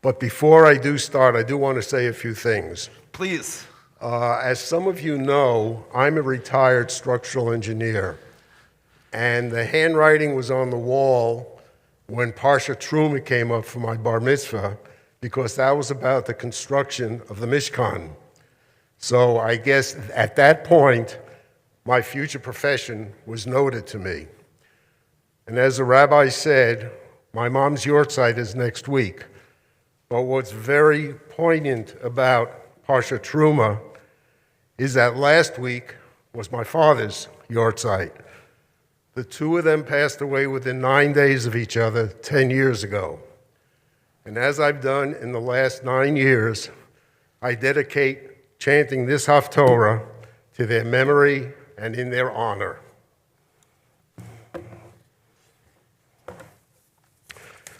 But before I do start, I do want to say a few things. Please. As some of you know, I'm a retired structural engineer, and the handwriting was on the wall when Parsha Truma came up for my bar mitzvah, because that was about the construction of the Mishkan. So I guess at that point, my future profession was noted to me. And as the rabbi said, my mom's yahrzeit is next week. But what's very poignant about Parsha Truma is that last week was my father's yahrzeit. The two of them passed away within 9 days of each other 10 years ago. And as I've done in the last 9 years, I dedicate chanting this Haftorah to their memory and in their honor.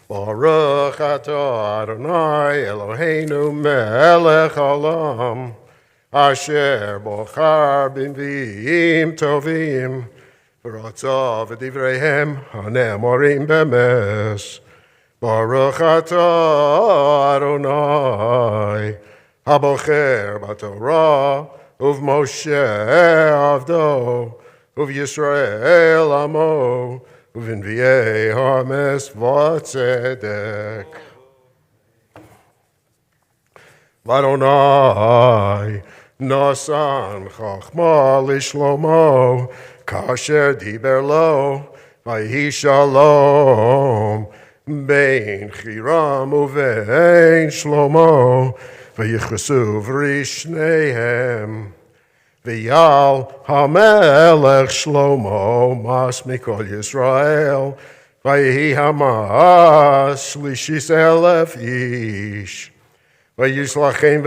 Baruch atah Adonai Eloheinu melech haolam, asher bochar b'nviim tovim, v'ratzav v'divreihem hane'amorim b'emes. Baruch atah Adonai, habocher b'torah, Uv Moshe Avdo, Uv Yisrael Amo, Uv Inviei Hames V'Tzedek. V'Adonai Nasan Chachma Lishlomo, Kasher Diber Lo, V'Yehi Shalom, Bein Chiram Uvein Shlomo, V'yichresu v'rishneihem, v'yal hamelech Shlomo mas mikol Yisrael, v'yehi hamas shlishis elef ish, v'yislachem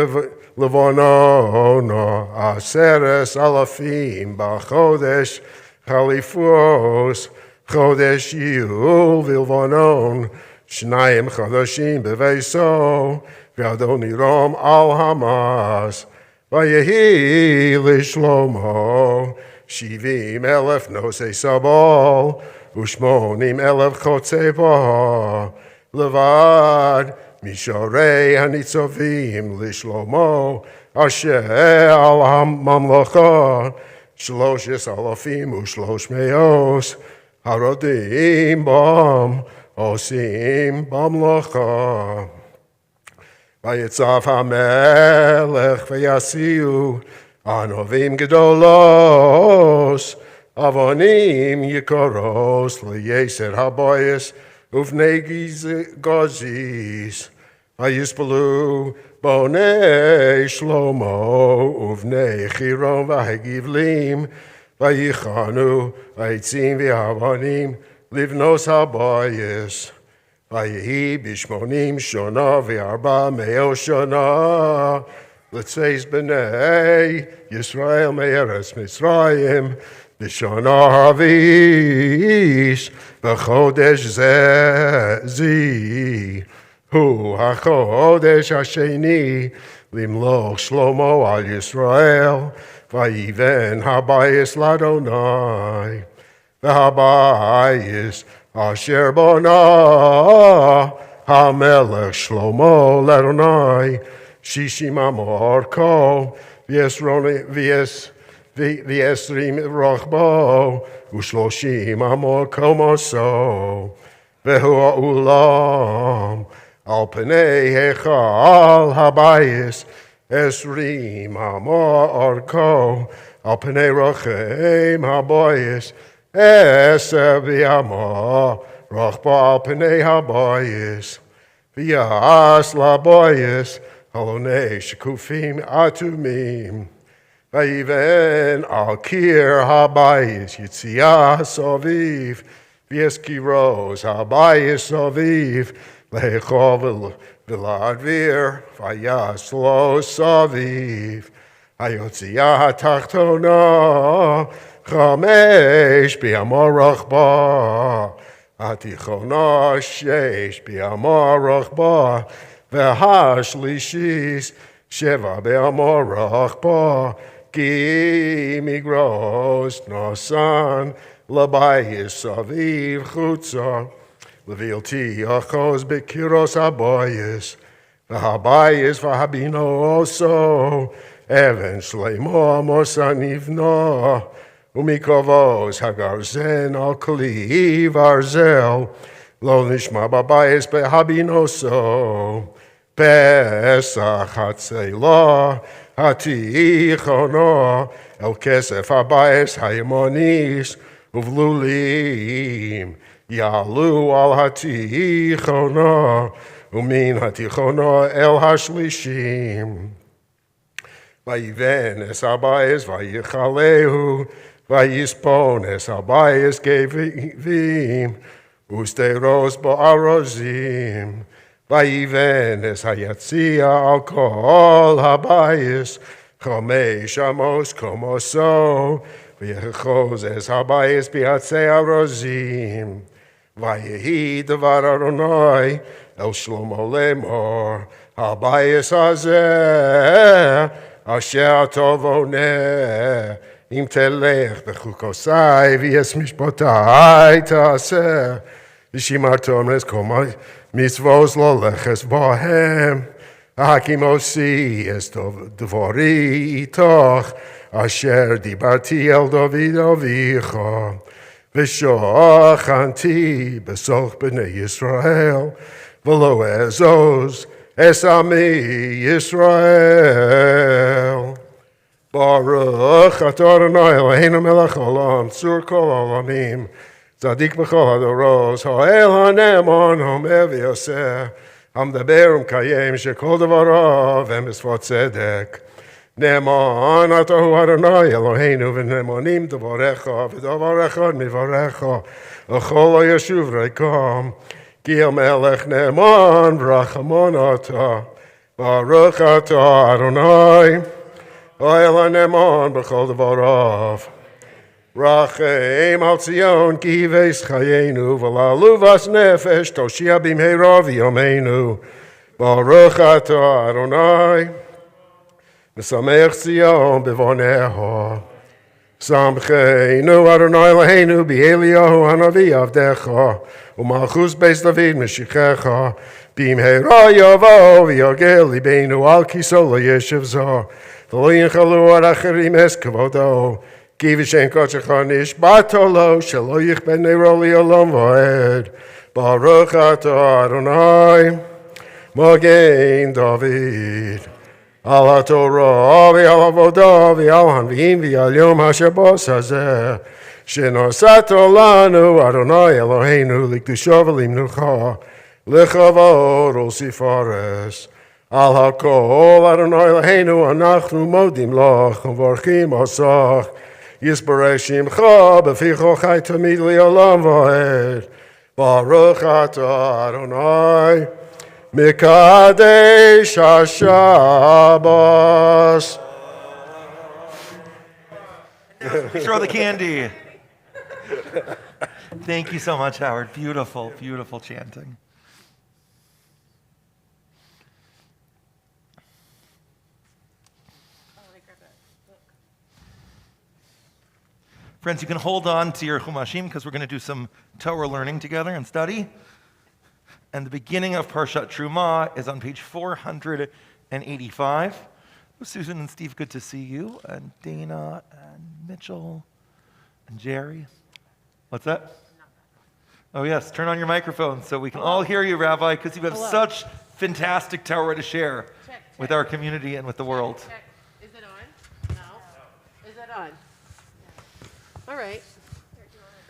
levonono aseres alafim b'chodesh chalifos, chodesh Yul v'ilvonon, shnayim chodashim b'veiso, V'Adoni Rom al Hamas, V'yehi l'Shlomo, Shivim elef nosei sabal, Ushmonim elef chotzei ba, Levad, Misharei hanitzovim l'Shlomo, Asher al hamamlacha, Shloshes alafim u'shlosh meos, Harodim bam, Osim bamlacha. Vayetzav hamelech v'yasiu anovim gedolos avonim yikoros liyeser haboyes uvnei gozis vayispalu bonei shlomo uvnei chiron v'hagivlim vayichanu vayitzim v'avonim livnos haboyes ויהי ב80 שנה ו400 שנה לצאת בני ישראל מארץ מצרים בשנה הרביעית בחודש זה הוא החודש השני למלוך שלמה על ישראל ויבן הבייס לאדוני והבייס אשר בונה המלך שלמה לאדוני 60 אמות אורכו ו20 רוחבו ו30 אמות קומתו והוא האולם על פני היכל הבייס 20 אמות אורכו על פני רוחם הבייס 10 אמות רוחבו על פני הבייס ויעש לבייס חלוני שקופים אטומים ויבן על קיר הבייס יציאה סביב ויזכירוס הבייס סביב להיכל ולהדביר ויעש לו סביב היציאה התחתונה 5 אמות רוחבה התיכונה 6 אמות רוחבה והשלישית 7 אמות רוחבה כי מגרוס נוסן לבייס סביב חוצה לבלתי אחוז בקירוס הבייס והבייס והבינו עושו אבן שלמה מוסה נבנה ומקרבוס הגרזן על כלי ברזל לא נשמע בבייס בהבינוסו פסח הצלה התיכונה אל כסף הבייס הימוניס ובלולים יעלו על התיכונה ומן התיכונה אל השלישים ויבן אס הבייס ויכלהו ויספון אס הבייס גבים ושדרוס בארזים ויבן אס היציע על כל הבייס 5 אמות קומתו ויחוז אס הבייס בעצי ארזים ויהי דבר אדוני אל שלמה לאמור הבייס הזה אשר תבונה אם תלך בחוקותי ויס משפטי תעשה ושמרתם את כל מצוות ללכת בהם הקימוסי את דברי איתך אשר דיברתי אל דוד אביך ושכנתי בסוף בני ישראל ולא אעזוז את עמי ישראל. ברוך אתה אדוני אלוהינו מלך העולם צור כל העולמים צדיק בכל הדורות האל הנאמן האומר ויעשה המדבר ומקיים שכל דבריו הם בשפת צדק. נאמן אתה הוא אדוני אלוהינו ונאמנים דבריך ודבריך מבריך וכל לא ישוב ריקם כי המלך נאמן ורחמן אתה ברוך אתה אדוני האל הנאמן בכל דבריו. רחם על ציון כי היבס חיינו ולעלובס נפש תושיע במהרה בימינו ברוך אתה אדוני משמח ציון בבוניה שמחנו אדוני אלוהינו באליהו הנביא עבדך ומלכות בית דוד משיחך במהרה יבוא ויגל ליבנו על כיסאו לישב זו ולא ינחלו על אחרים את כבודו כי ושם קודשך נשבעת לו שלא יכבה נרו לעולם ועד ברוך אתה אדוני מגן דוד על התורה ועל עבודה ועל הנביאים ועל יום השבת הזה שנשאת לנו אדוני אלוהינו לקדושה ולמנוחה לכבוד ולפארס על הכל אדוני אלוהינו אנחנו מודים לך ומברכים אותך יסברך שמך בפיך חי תמיד לעולם ועד Baruch atah Adonai, Mikadesh HaShabbos. Throw the candy. Thank you so much, Howard. Beautiful, beautiful chanting. Friends, you can hold on to your Chumashim because we're going to do some Torah learning together and study. And the beginning of Parshat Trumah is on page 485. Susan and Steve, good to see you. And Dana and Mitchell and Jerry. What's that? Oh, yes. Turn on your microphone so we can all hear you, Rabbi, because you have such fantastic Torah to share with our community and with the world. Check. Is it on? No. Is it on? All right.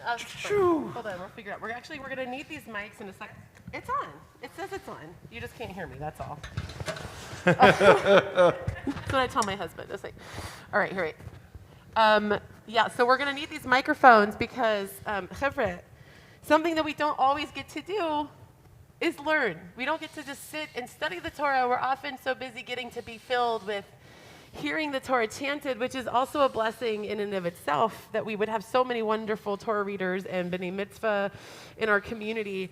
Hold on, we'll figure it out. We're going to need these mics in a second. It's on. It says it's on. You just can't hear me, that's all. That's what I tell my husband. It's like, all right, here, wait. Yeah, so we're going to need these microphones because, chevre, something that we don't always get to do is learn. We don't get to just sit and study the Torah. We're often so busy getting to be filled with hearing the Torah chanted, which is also a blessing in and of itself, that we would have so many wonderful Torah readers and B'nai Mitzvah in our community.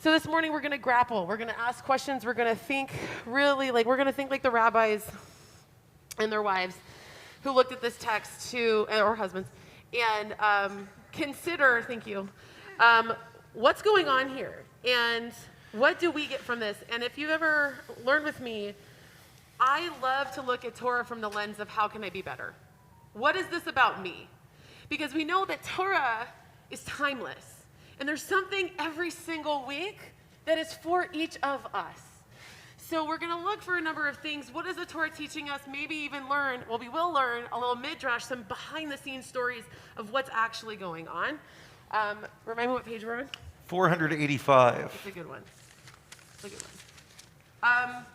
So this morning we're going to grapple. We're going to ask questions. We're going to think really like the rabbis and their wives who looked at this text or husbands, and consider, thank you, what's going on here and what do we get from this? And if you've ever learned with me, I love to look at Torah from the lens of how can I be better? What is this about me? Because we know that Torah is timeless. And there's something every single week that is for each of us. So we're going to look for a number of things. What is the Torah teaching us? Maybe even learn, well, we will learn a little midrash, some behind-the-scenes stories of what's actually going on. Remind me what page we're on? 485. That's a good one. That's a good one.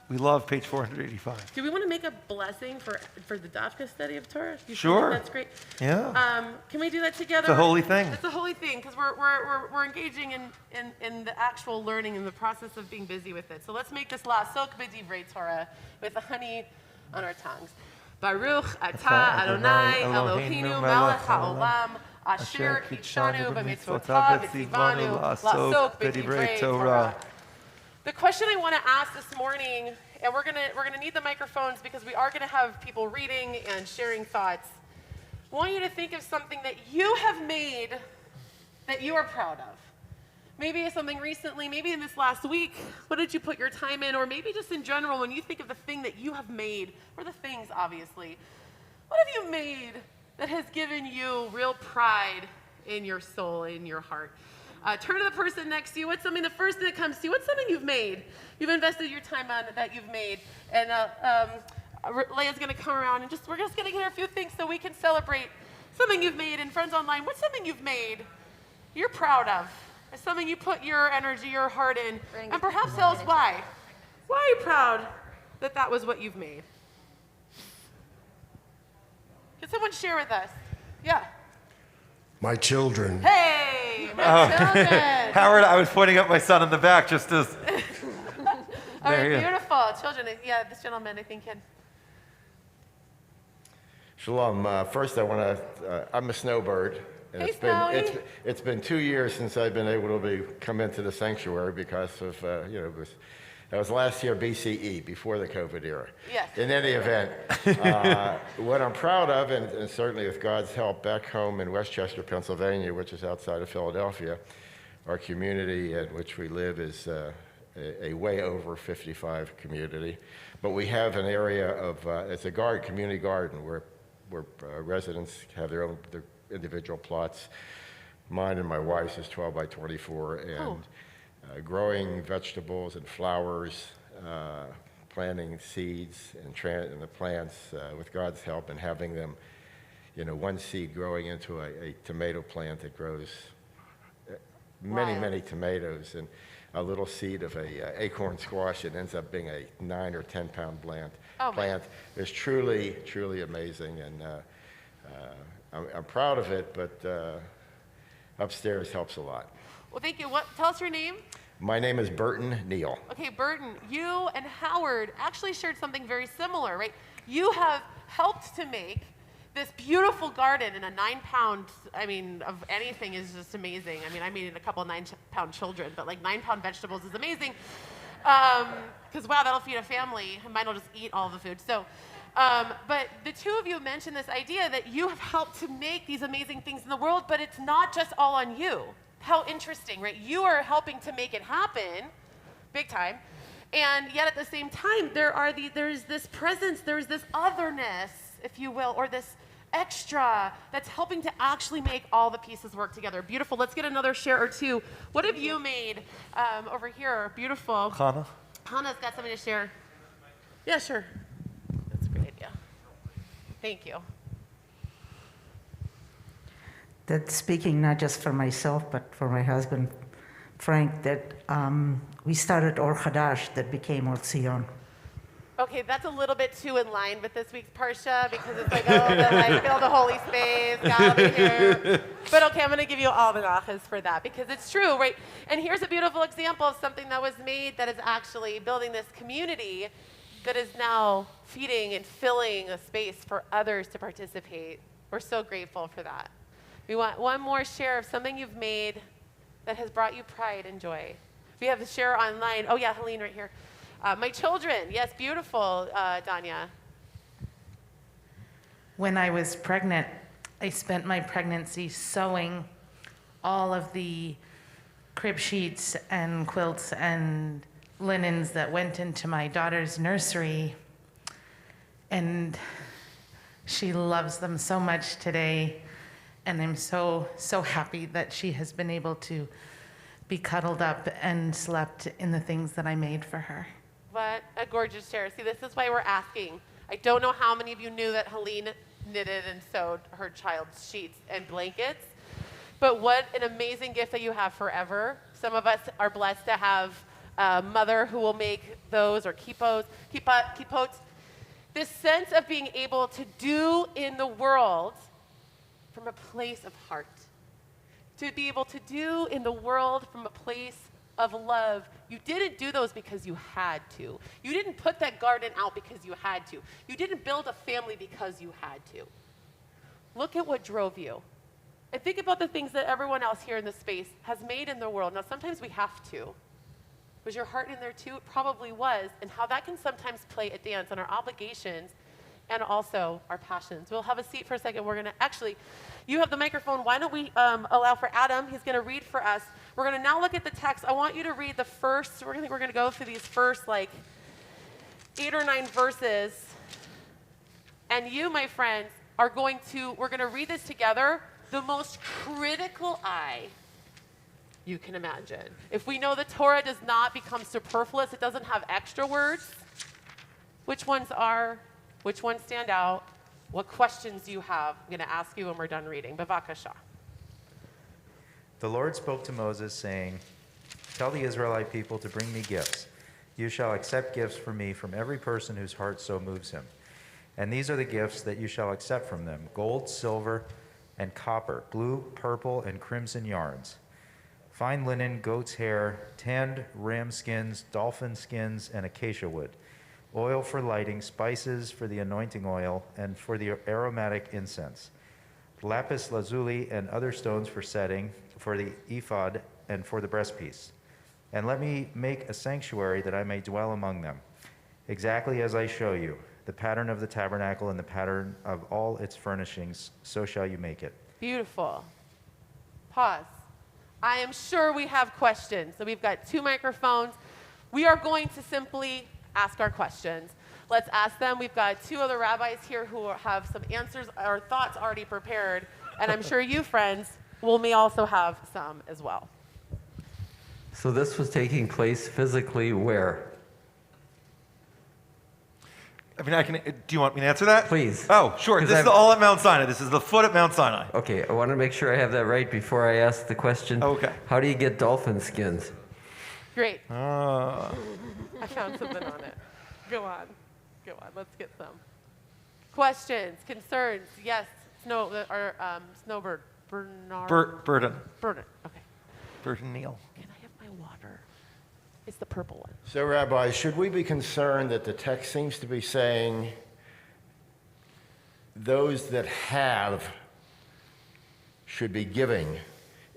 We love page 485. Do we want to make a blessing for the Dafka study of Torah? Sure. That's great. Yeah. Can we do that together? It's a holy thing. It's a holy thing because we're engaging in the actual learning and the process of being busy with it. So let's make this la'asok b'divrei Torah with the honey on our tongues. Baruch atah Adonai Eloheinu melech haolam asher kitshanu b'mitzvotav v'tzivanu la'asok b'divrei Torah. The question I want to ask this morning, and we're gonna need the microphones because we are gonna have people reading and sharing thoughts. I want you to think of something that you have made that you are proud of. Maybe it's something recently, maybe in this last week. What did you put your time in? Or maybe just in general, when you think of the thing that you have made, or the things, obviously. What have you made that has given you real pride in your soul, in your heart? Turn to the person next to you. What's something, the first thing that comes to you? What's something you've made? You've invested your time on that you've made. And Leah's going to come around and we're just going to hear a few things so we can celebrate something you've made. And friends online, what's something you've made you're proud of? It's something you put your energy, your heart in. And perhaps tell us why. Why are you proud that that was what you've made? Can someone share with us? Yeah. My children. Hey, my children. Howard, I was pointing at my son in the back just as. All right, beautiful. Children. Yeah, this gentleman, I think, can. Shalom. First, I want to. I'm a snowbird. And Hey, it's been 2 years since I've been able to come into the sanctuary because of that was last year BCE, before the COVID era. Yes. In any event, what I'm proud of, and certainly with God's help, back home in Westchester, Pennsylvania, which is outside of Philadelphia, our community in which we live is a way over 55 community. But we have an area of, it's a community garden where residents have their individual plots. Mine and my wife's is 12 by 24, and growing vegetables and flowers, planting seeds and the plants with God's help, and having them, one seed growing into a tomato plant that grows many tomatoes, and a little seed of a acorn squash that ends up being a 9 or 10 pound plant. It's truly amazing, and I'm proud of it, but upstairs helps a lot. Well, thank you. Tell us your name. My name is Burton Neal. Okay, Burton, you and Howard actually shared something very similar, right? You have helped to make this beautiful garden, and a 9-pound, of anything is just amazing. I made a couple of 9-pound children, but like 9-pound vegetables is amazing. Because wow, that'll feed a family. Mine will just eat all the food. So, but the two of you mentioned this idea that you have helped to make these amazing things in the world, but it's not just all on you. How interesting, right? You are helping to make it happen, big time. And yet at the same time, there's this presence, there's this otherness, if you will, or this extra that's helping to actually make all the pieces work together. Beautiful. Let's get another share or two. What have you made over here? Beautiful. Hannah? Hannah's got something to share. Yeah, sure. That's a great idea. Thank you. That's speaking not just for myself, but for my husband, Frank, that we started Or Hadash that became Or Tzion. Okay, that's a little bit too in line with this week's Parsha because it's like, fill the holy space, God be here. But okay, I'm going to give you all the nachas for that because it's true, right? And here's a beautiful example of something that was made that is actually building this community that is now feeding and filling a space for others to participate. We're so grateful for that. We want one more share of something you've made that has brought you pride and joy. We have a share online. Oh yeah, Helene right here. My children, yes, beautiful, Dannah. When I was pregnant, I spent my pregnancy sewing all of the crib sheets and quilts and linens that went into my daughter's nursery. And she loves them so much today. And I'm so happy that she has been able to be cuddled up and slept in the things that I made for her. What a gorgeous share. See, this is why we're asking. I don't know how many of you knew that Helene knitted and sewed her child's sheets and blankets, but what an amazing gift that you have forever. Some of us are blessed to have a mother who will make those or kippot. This sense of being able to do in the world from a place of heart. To be able to do in the world from a place of love. You didn't do those because you had to. You didn't put that garden out because you had to. You didn't build a family because you had to. Look at what drove you. And think about the things that everyone else here in this space has made in the world. Now, sometimes we have to. Was your heart in there too? It probably was. And how that can sometimes play a dance on our obligations and also our passions. We'll have a seat for a second. We're going to actually, you have the microphone. Why don't we allow for Adam? He's going to read for us. We're going to now look at the text. I want you to read the first, we're going to go through these first 8 or 9 verses. And you, my friends, we're going to read this together. The most critical eye you can imagine. If we know the Torah does not become superfluous, it doesn't have extra words, which ones stand out? What questions do you have? I'm going to ask you when we're done reading. Bavakasha. The Lord spoke to Moses, saying, "Tell the Israelite people to bring me gifts. You shall accept gifts from me from every person whose heart so moves him. And these are the gifts that you shall accept from them: gold, silver, and copper, blue, purple, and crimson yarns, fine linen, goat's hair, tanned ram skins, dolphin skins, and acacia wood, oil for lighting, spices for the anointing oil, and for the aromatic incense, lapis lazuli and other stones for setting, for the ephod, and for the breastpiece. And let me make a sanctuary that I may dwell among them, exactly as I show you, the pattern of the tabernacle and the pattern of all its furnishings, so shall you make it." Beautiful. Pause. I am sure we have questions. So we've got 2 microphones. We are going to simply ask our questions. Let's ask them. We've got 2 other rabbis here who have some answers or thoughts already prepared. And I'm sure you, friends, may also have some as well. So this was taking place physically where? Do you want me to answer that? Please. Oh, sure. This is all at Mount Sinai. This is the foot at Mount Sinai. Okay, I want to make sure I have that right before I ask the question. Okay. How do you get dolphin skins? Great. I found something on it. Go on. Let's get some. Questions, concerns? Yes. Snowbird. Bernard. Burden. Okay. Dr. Neil. Can I have my water? It's the purple one. So, Rabbi, should we be concerned that the text seems to be saying those that have should be giving,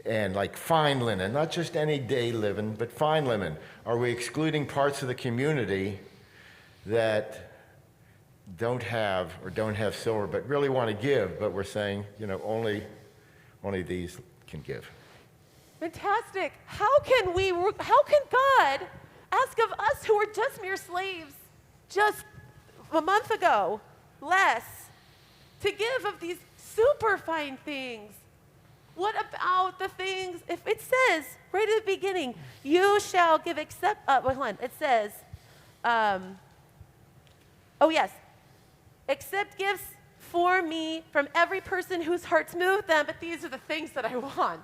and like fine linen, not just any day linen, but fine linen? Are we excluding parts of the community that don't have silver but really want to give, but we're saying, only these can give? Fantastic. How can God ask of us who were just mere slaves just a month ago, less, to give of these super fine things? What about the things, if it says right at the beginning, you shall give except, hold on, it says, accept gifts for me from every person whose hearts move them, but these are the things that I want.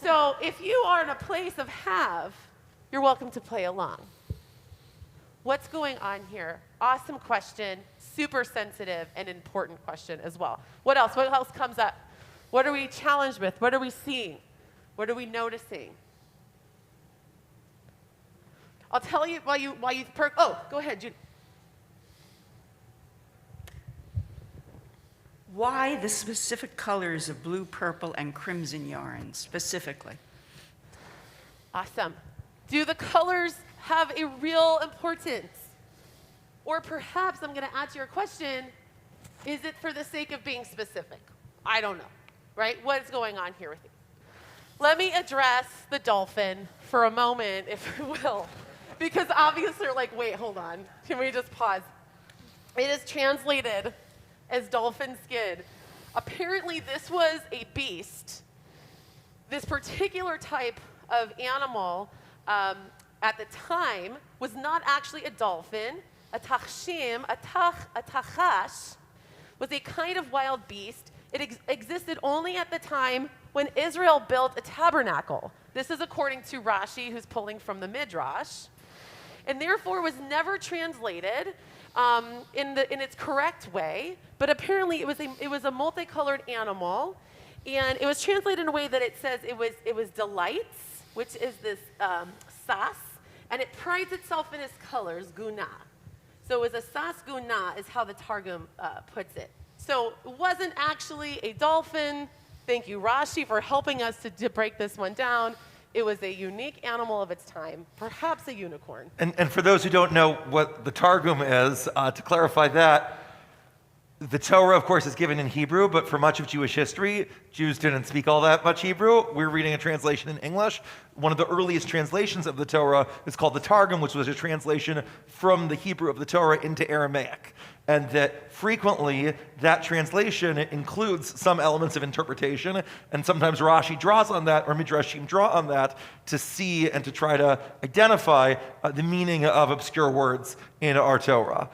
So if you are in a place of have, you're welcome to play along. What's going on here? Awesome question, super sensitive and important question as well. What else? What else comes up? What are we challenged with? What are we seeing? What are we noticing? I'll tell you while you go ahead, Judy. Why the specific colors of blue, purple, and crimson yarn specifically? Awesome. Do the colors have a real importance? Or perhaps I'm going to add to your question, is it for the sake of being specific? I don't know, right? What is going on here with you? Let me address the dolphin for a moment, if you will, because obviously you're like, wait, hold on. Can we just pause? It is translated as dolphin skin. Apparently this was a beast. This particular type of animal at the time was not actually a dolphin. A tachshim, a tachash, was a kind of wild beast. It existed only at the time when Israel built a tabernacle. This is according to Rashi, who's pulling from the Midrash, and therefore was never translated in its correct way. But apparently it was a multicolored animal, and it was translated in a way that it says it was delights, which is this sas, and it prides itself in its colors, guna. So it was a sas guna is how the Targum puts it. So it wasn't actually a dolphin. Thank you, Rashi, for helping us to break this one down. It was a unique animal of its time, perhaps a unicorn. And for those who don't know what the Targum is, to clarify that, the Torah, of course, is given in Hebrew, but for much of Jewish history, Jews didn't speak all that much Hebrew. We're reading a translation in English. One of the earliest translations of the Torah is called the Targum, which was a translation from the Hebrew of the Torah into Aramaic. And that frequently, that translation includes some elements of interpretation, and sometimes Rashi draws on that, or Midrashim draw on that, to see and to try to identify the meaning of obscure words in our Torah.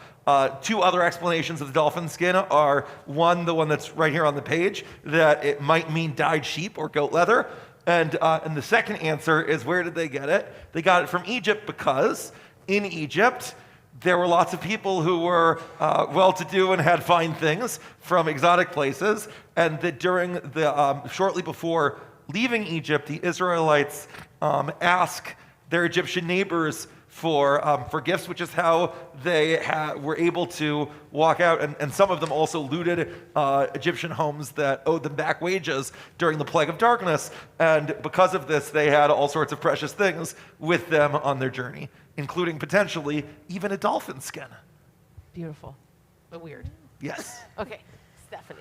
Two other explanations of the dolphin skin are, one, the one that's right here on the page, that it might mean dyed sheep or goat leather. And the second answer is, where did they get it? They got it from Egypt, because in Egypt, there were lots of people who were well-to-do and had fine things from exotic places, and that during the shortly before leaving Egypt, the Israelites asked their Egyptian neighbors for gifts, which is how they were able to walk out. And some of them also looted Egyptian homes that owed them back wages during the plague of darkness. And because of this, they had all sorts of precious things with them on their journey, including potentially even a dolphin skin. Beautiful, but weird. Yes. Okay, Stephanie.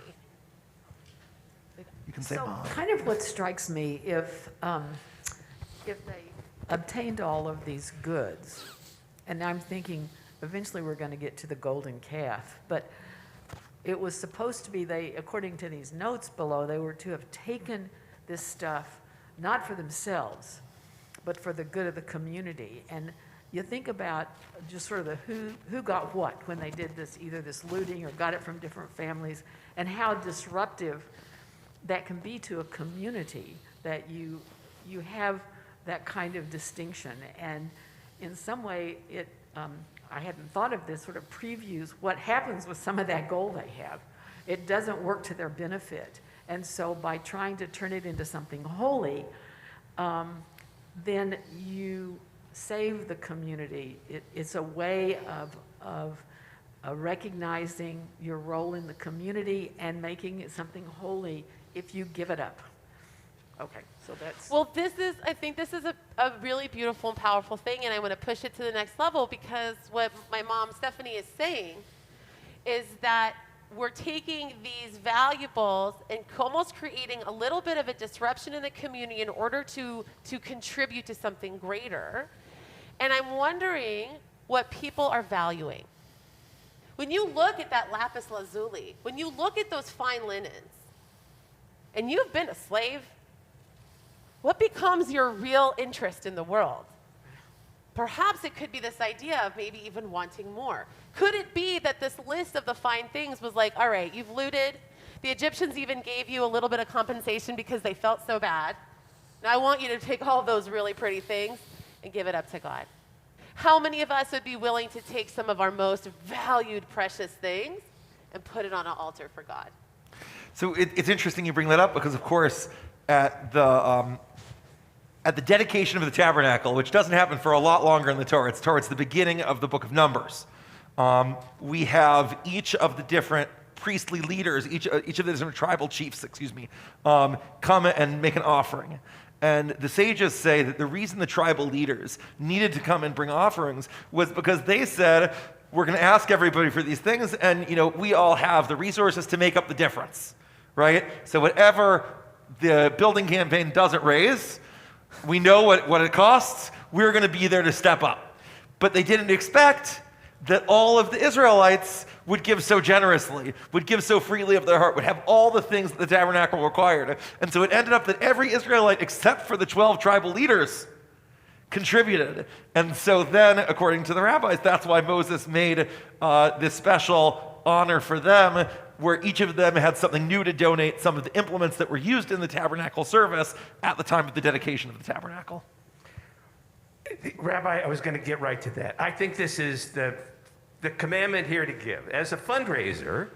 You can say So Mom. kind of what strikes me, if they obtained all of these goods, and I'm thinking eventually we're going to get to the golden calf, but it was supposed to be according to these notes below, they were to have taken this stuff not for themselves, but for the good of the community. And you think about just sort of the who got what when they did this, either this looting or got it from different families, and how disruptive that can be to a community, that you have that kind of distinction. And in some way, I hadn't thought of this, sort of previews what happens with some of that gold they have. It doesn't work to their benefit. And so by trying to turn it into something holy, then you save the community. It's a way of recognizing your role in the community and making it something holy if you give it up. Okay, so that's... Well, I think this is a really beautiful and powerful thing, and I want to push it to the next level, because what my mom, Stephanie, is saying is that we're taking these valuables and almost creating a little bit of a disruption in the community in order to contribute to something greater. And I'm wondering what people are valuing. When you look at that lapis lazuli, when you look at those fine linens, and you've been a slave, what becomes your real interest in the world? Perhaps it could be this idea of maybe even wanting more. Could it be that this list of the fine things was like, all right, you've looted. The Egyptians even gave you a little bit of compensation because they felt so bad. Now I want you to take all those really pretty things and give it up to God. How many of us would be willing to take some of our most valued, precious things and put it on an altar for God? So it's interesting you bring that up, because, of course, at the dedication of the tabernacle, which doesn't happen for a lot longer in the Torah, it's towards the beginning of the book of Numbers, we have each of the different priestly leaders, each of the different tribal chiefs, come and make an offering. And the sages say that the reason the tribal leaders needed to come and bring offerings was because they said, we're going to ask everybody for these things, and we all have the resources to make up the difference, right? So whatever the building campaign doesn't raise, we know what it costs, we're going to be there to step up. But they didn't expect that all of the Israelites would give so generously, would give so freely of their heart, would have all the things that the tabernacle required. And so it ended up that every Israelite, except for the 12 tribal leaders, contributed. And so then, according to the rabbis, that's why Moses made this special honor for them, where each of them had something new to donate, some of the implements that were used in the tabernacle service at the time of the dedication of the tabernacle. Rabbi, I was going to get right to that. I think this is the commandment here to give. As a fundraiser,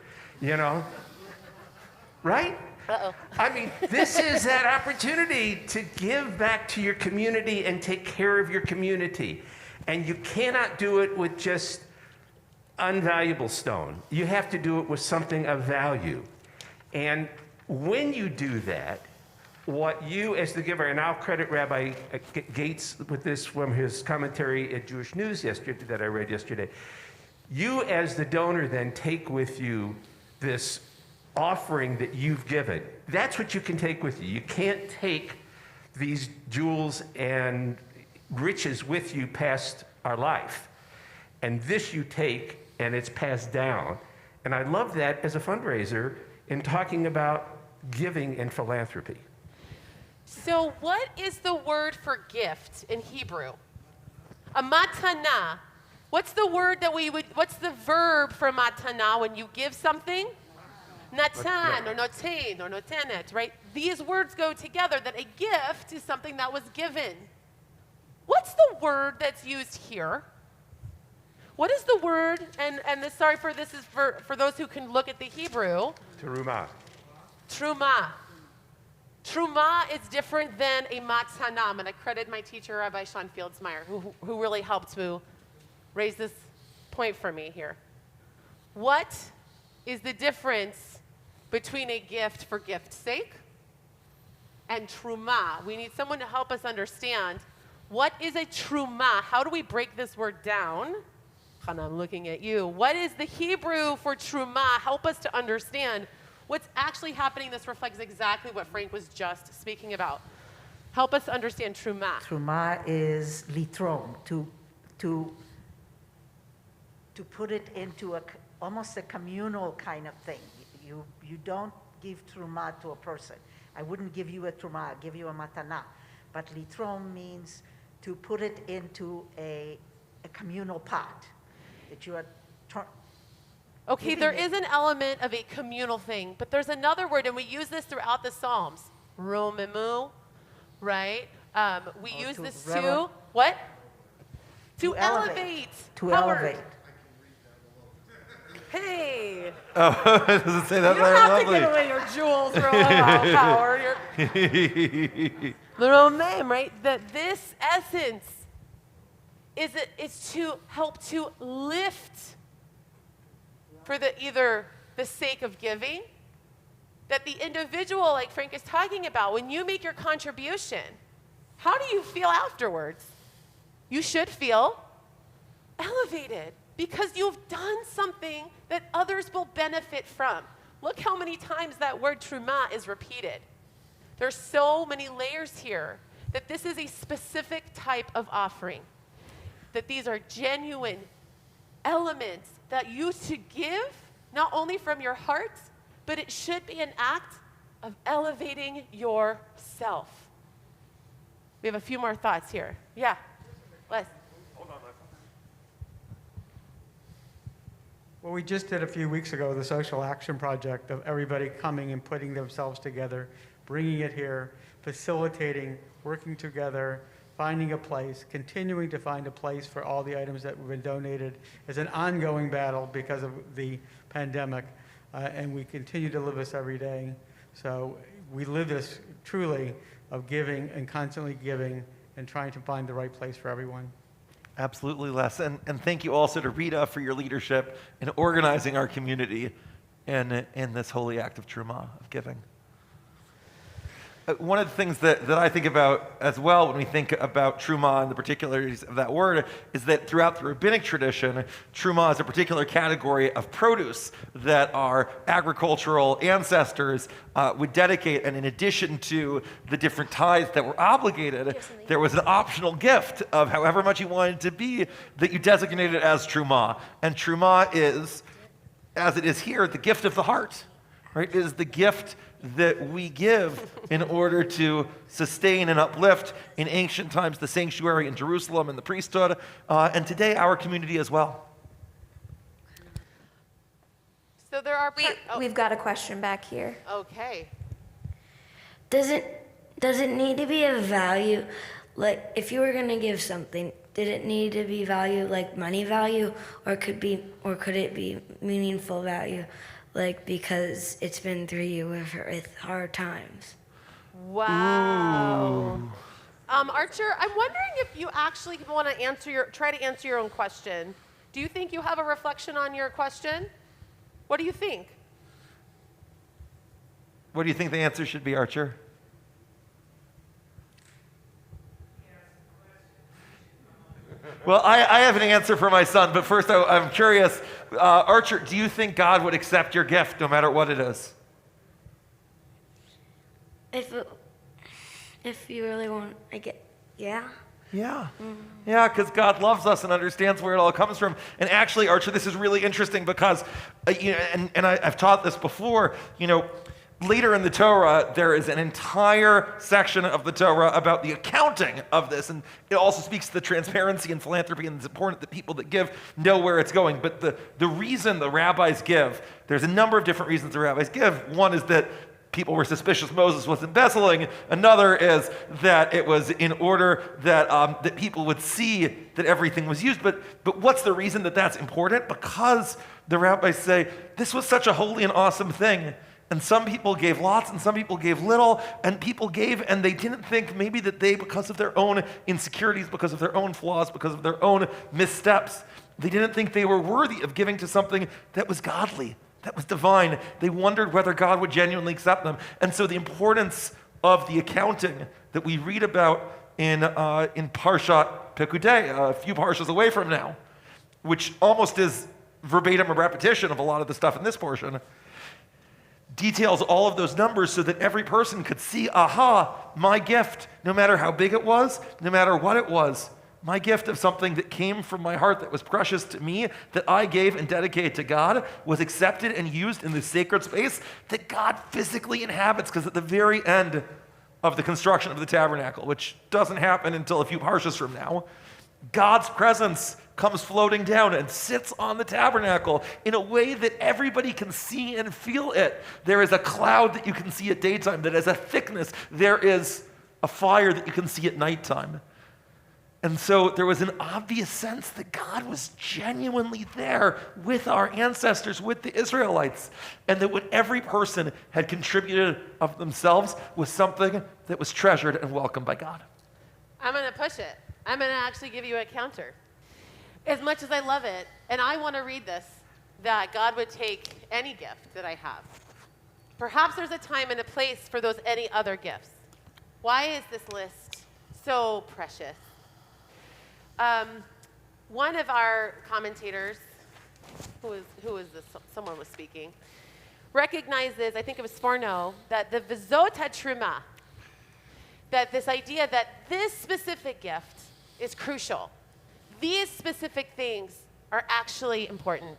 right? Uh-oh. I mean, this is that opportunity to give back to your community and take care of your community. And you cannot do it with just unvaluable stone. You have to do it with something of value. And when you do that, what you as the giver, and I'll credit Rabbi Gates with this from his commentary at Jewish News yesterday that I read yesterday. You as the donor then take with you this offering that you've given. That's what you can take with you. You can't take these jewels and riches with you past our life. And this you take, and it's passed down. And I love that as a fundraiser in talking about giving and philanthropy. So what is the word for gift in Hebrew? A matana. What's the verb for matana when you give something? Natan or notain or notenet, right? These words go together, that a gift is something that was given. What's the word that's used here? What is the word, and this, sorry for this is for those who can look at the Hebrew. Terumah. Truma. Truma is different than a matana, and I credit my teacher, Rabbi Sean Fieldsmeyer, who really helped to raise this point for me here. What is the difference between a gift for gift's sake and truma? We need someone to help us understand what is a truma. How do we break this word down? Hannah, I'm looking at you. What is the Hebrew for truma? Help us to understand what's actually happening. This reflects exactly what Frank was just speaking about. Help us understand truma. Truma is litrom, to put it into almost a communal kind of thing. You don't give truma to a person. I wouldn't give you a truma, I'd give you a matana. But litrom means to put it into a communal pot that you are Okay, there is an element of a communal thing, but there's another word, and we use this throughout the Psalms. Romemu, right? We use this to, what? To elevate. To Howard. elevate. Hey. Oh, does it say that? You don't have Lovely. to give away your jewels real well, Howard. The real name, right? That this essence is to help to lift for either the sake of giving, that the individual, like Frank is talking about, when you make your contribution, how do you feel afterwards? You should feel elevated because you've done something that others will benefit from. Look how many times that word truma is repeated. There's so many layers here that this is a specific type of offering, that these are genuine elements that you should give, not only from your heart, but it should be an act of elevating yourself. We have a few more thoughts here. Yeah, Les. Well, we just did a few weeks ago the social action project of everybody coming and putting themselves together, bringing it here, facilitating, working together, finding a place, continuing to find a place for all the items that have been donated. It's an ongoing battle because of the pandemic, and we continue to live this every day. So we live this truly of giving and constantly giving and trying to find the right place for everyone. Absolutely, Les. And thank you also to Rita for your leadership in organizing our community in this holy act of truma, of giving. One of the things that I think about as well when we think about truma and the particularities of that word is that throughout the rabbinic tradition, truma is a particular category of produce that our agricultural ancestors would dedicate. And in addition to the different tithes that were obligated, there was an optional gift of however much you wanted to be that you designated as truma. And truma is, as it is here, the gift of the heart, right? It is the gift that we give in order to sustain and uplift in ancient times the sanctuary in Jerusalem and the priesthood, and today our community as well. So there are... We've got a question back here. Okay. Does it need to be a value? Like, if you were going to give something, did it need to be value, like money value, or could it be meaningful value? Like, because it's been through you with hard times. Wow. Archer, I'm wondering if you actually want to try to answer your own question. Do you think you have a reflection on your question? What do you think? What do you think the answer should be, Archer? Well, I have an answer for my son, but first I'm curious. Archer, do you think God would accept your gift no matter what it is? If you really want, yeah. Yeah. Yeah, because God loves us and understands where it all comes from. And actually, Archer, this is really interesting because, I've taught this before, later in the Torah, there is an entire section of the Torah about the accounting of this, and it also speaks to the transparency and philanthropy, and it's important that people that give know where it's going. But the reason the rabbis give, there's a number of different reasons the rabbis give. One is that people were suspicious Moses was embezzling. Another is that it was in order that people would see that everything was used. But what's the reason that that's important? Because the rabbis say, this was such a holy and awesome thing. And some people gave lots and some people gave little, and people gave and they didn't think maybe that they, because of their own insecurities, because of their own flaws, because of their own missteps, they didn't think they were worthy of giving to something that was godly, that was divine. They wondered whether God would genuinely accept them. And so the importance of the accounting that we read about in Parshat Pekudei, a few parshas away from now, which almost is verbatim a repetition of a lot of the stuff in this portion, details all of those numbers so that every person could see, aha, my gift, no matter how big it was, no matter what it was, my gift of something that came from my heart that was precious to me, that I gave and dedicated to God, was accepted and used in the sacred space that God physically inhabits. Because at the very end of the construction of the tabernacle, which doesn't happen until a few parshas from now, God's presence comes floating down and sits on the tabernacle in a way that everybody can see and feel it. There is a cloud that you can see at daytime that has a thickness. There is a fire that you can see at nighttime. And so there was an obvious sense that God was genuinely there with our ancestors, with the Israelites, and that what every person had contributed of themselves was something that was treasured and welcomed by God. I'm going to push it. I'm going to actually give you a counter. As much as I love it, and I want to read this, that God would take any gift that I have. Perhaps there's a time and a place for those any other gifts. Why is this list so precious? One of our commentators, someone was speaking, recognizes, I think it was Sforno, that the vizot hatruma, that this idea that this specific gift is crucial. These specific things are actually important.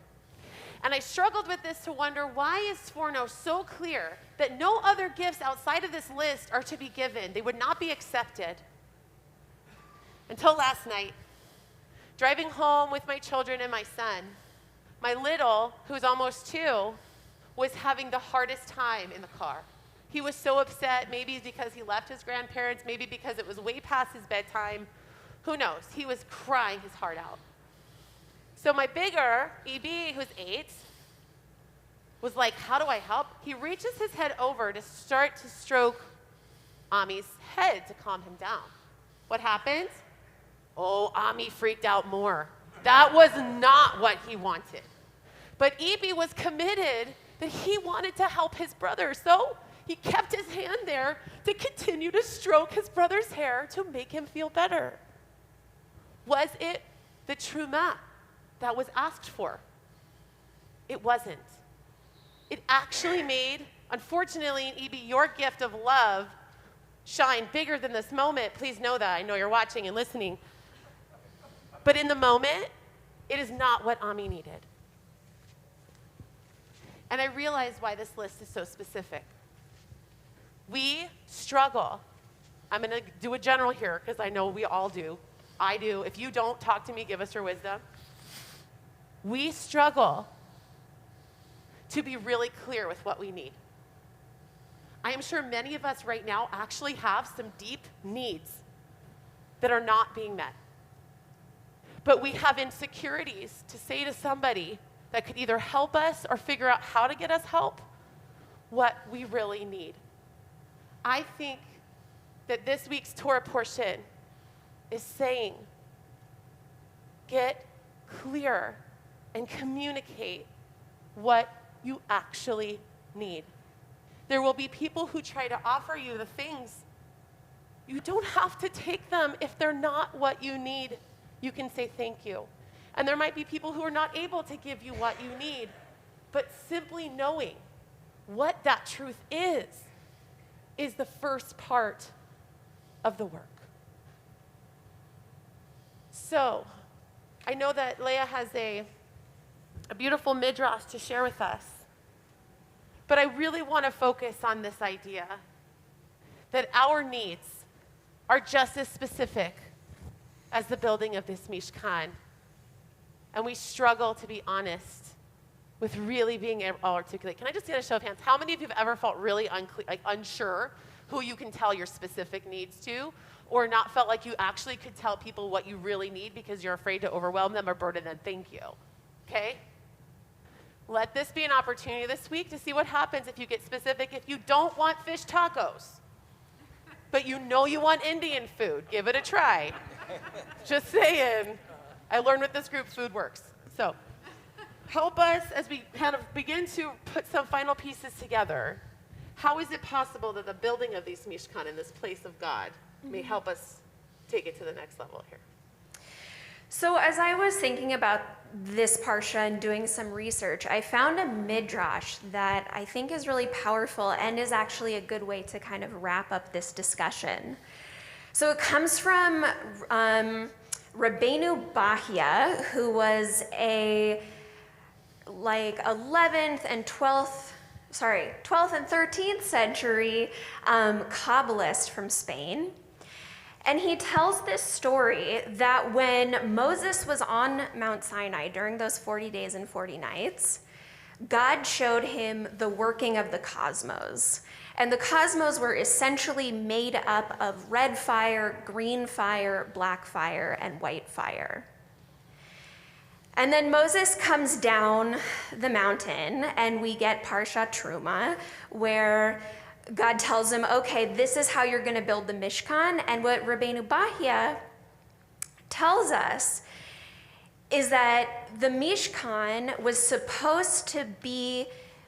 And I struggled with this to wonder, why is Sforno so clear that no other gifts outside of this list are to be given? They would not be accepted. Until last night, driving home with my children and my son, my little, who's almost 2, was having the hardest time in the car. He was so upset, maybe because he left his grandparents, maybe because it was way past his bedtime. Who knows? He was crying his heart out. So my bigger, EB, who's 8, was like, how do I help? He reaches his head over to start to stroke Ami's head to calm him down. What happened? Oh, Ami freaked out more. That was not what he wanted. But EB was committed that he wanted to help his brother, so he kept his hand there to continue to stroke his brother's hair to make him feel better. Was it the truma that was asked for? It wasn't. It actually made, unfortunately, EB, your gift of love shine bigger than this moment. Please know that. I know you're watching and listening. But in the moment, it is not what Ami needed. And I realize why this list is so specific. We struggle. I'm going to do a general here because I know we all do. I do. If you don't, talk to me, give us your wisdom. We struggle to be really clear with what we need. I am sure many of us right now actually have some deep needs that are not being met. But we have insecurities to say to somebody that could either help us or figure out how to get us help what we really need. I think that this week's Torah portion is saying, get clear and communicate what you actually need. There will be people who try to offer you the things. You don't have to take them if they're not what you need. You can say thank you. And there might be people who are not able to give you what you need, but simply knowing what that truth is the first part of the work. So, I know that Leah has a beautiful midrash to share with us, but I really want to focus on this idea that our needs are just as specific as the building of this Mishkan. And we struggle to be honest with really being able to articulate. Can I just get a show of hands? How many of you have ever felt really unsure who you can tell your specific needs to, or not felt like you actually could tell people what you really need because you're afraid to overwhelm them or burden them? Thank you. Okay? Let this be an opportunity this week to see what happens if you get specific. If you don't want fish tacos, but you know you want Indian food, give it a try. Just saying. I learned with this group, food works. So help us as we kind of begin to put some final pieces together. How is it possible that the building of these Mishkan in this place of God may help us take it to the next level here? So as I was thinking about this parsha and doing some research, I found a midrash that I think is really powerful and is actually a good way to kind of wrap up this discussion. So it comes from Rabbeinu Bahia, who was a 11th and 12th and 13th century Kabbalist from Spain. And he tells this story that when Moses was on Mount Sinai during those 40 days and 40 nights, God showed him the working of the cosmos. And the cosmos were essentially made up of red fire, green fire, black fire, and white fire. And then Moses comes down the mountain, and we get Parshat Truma, where God tells him, okay, this is how you're going to build the Mishkan. And what Rabbeinu Bahia tells us is that the Mishkan was supposed to be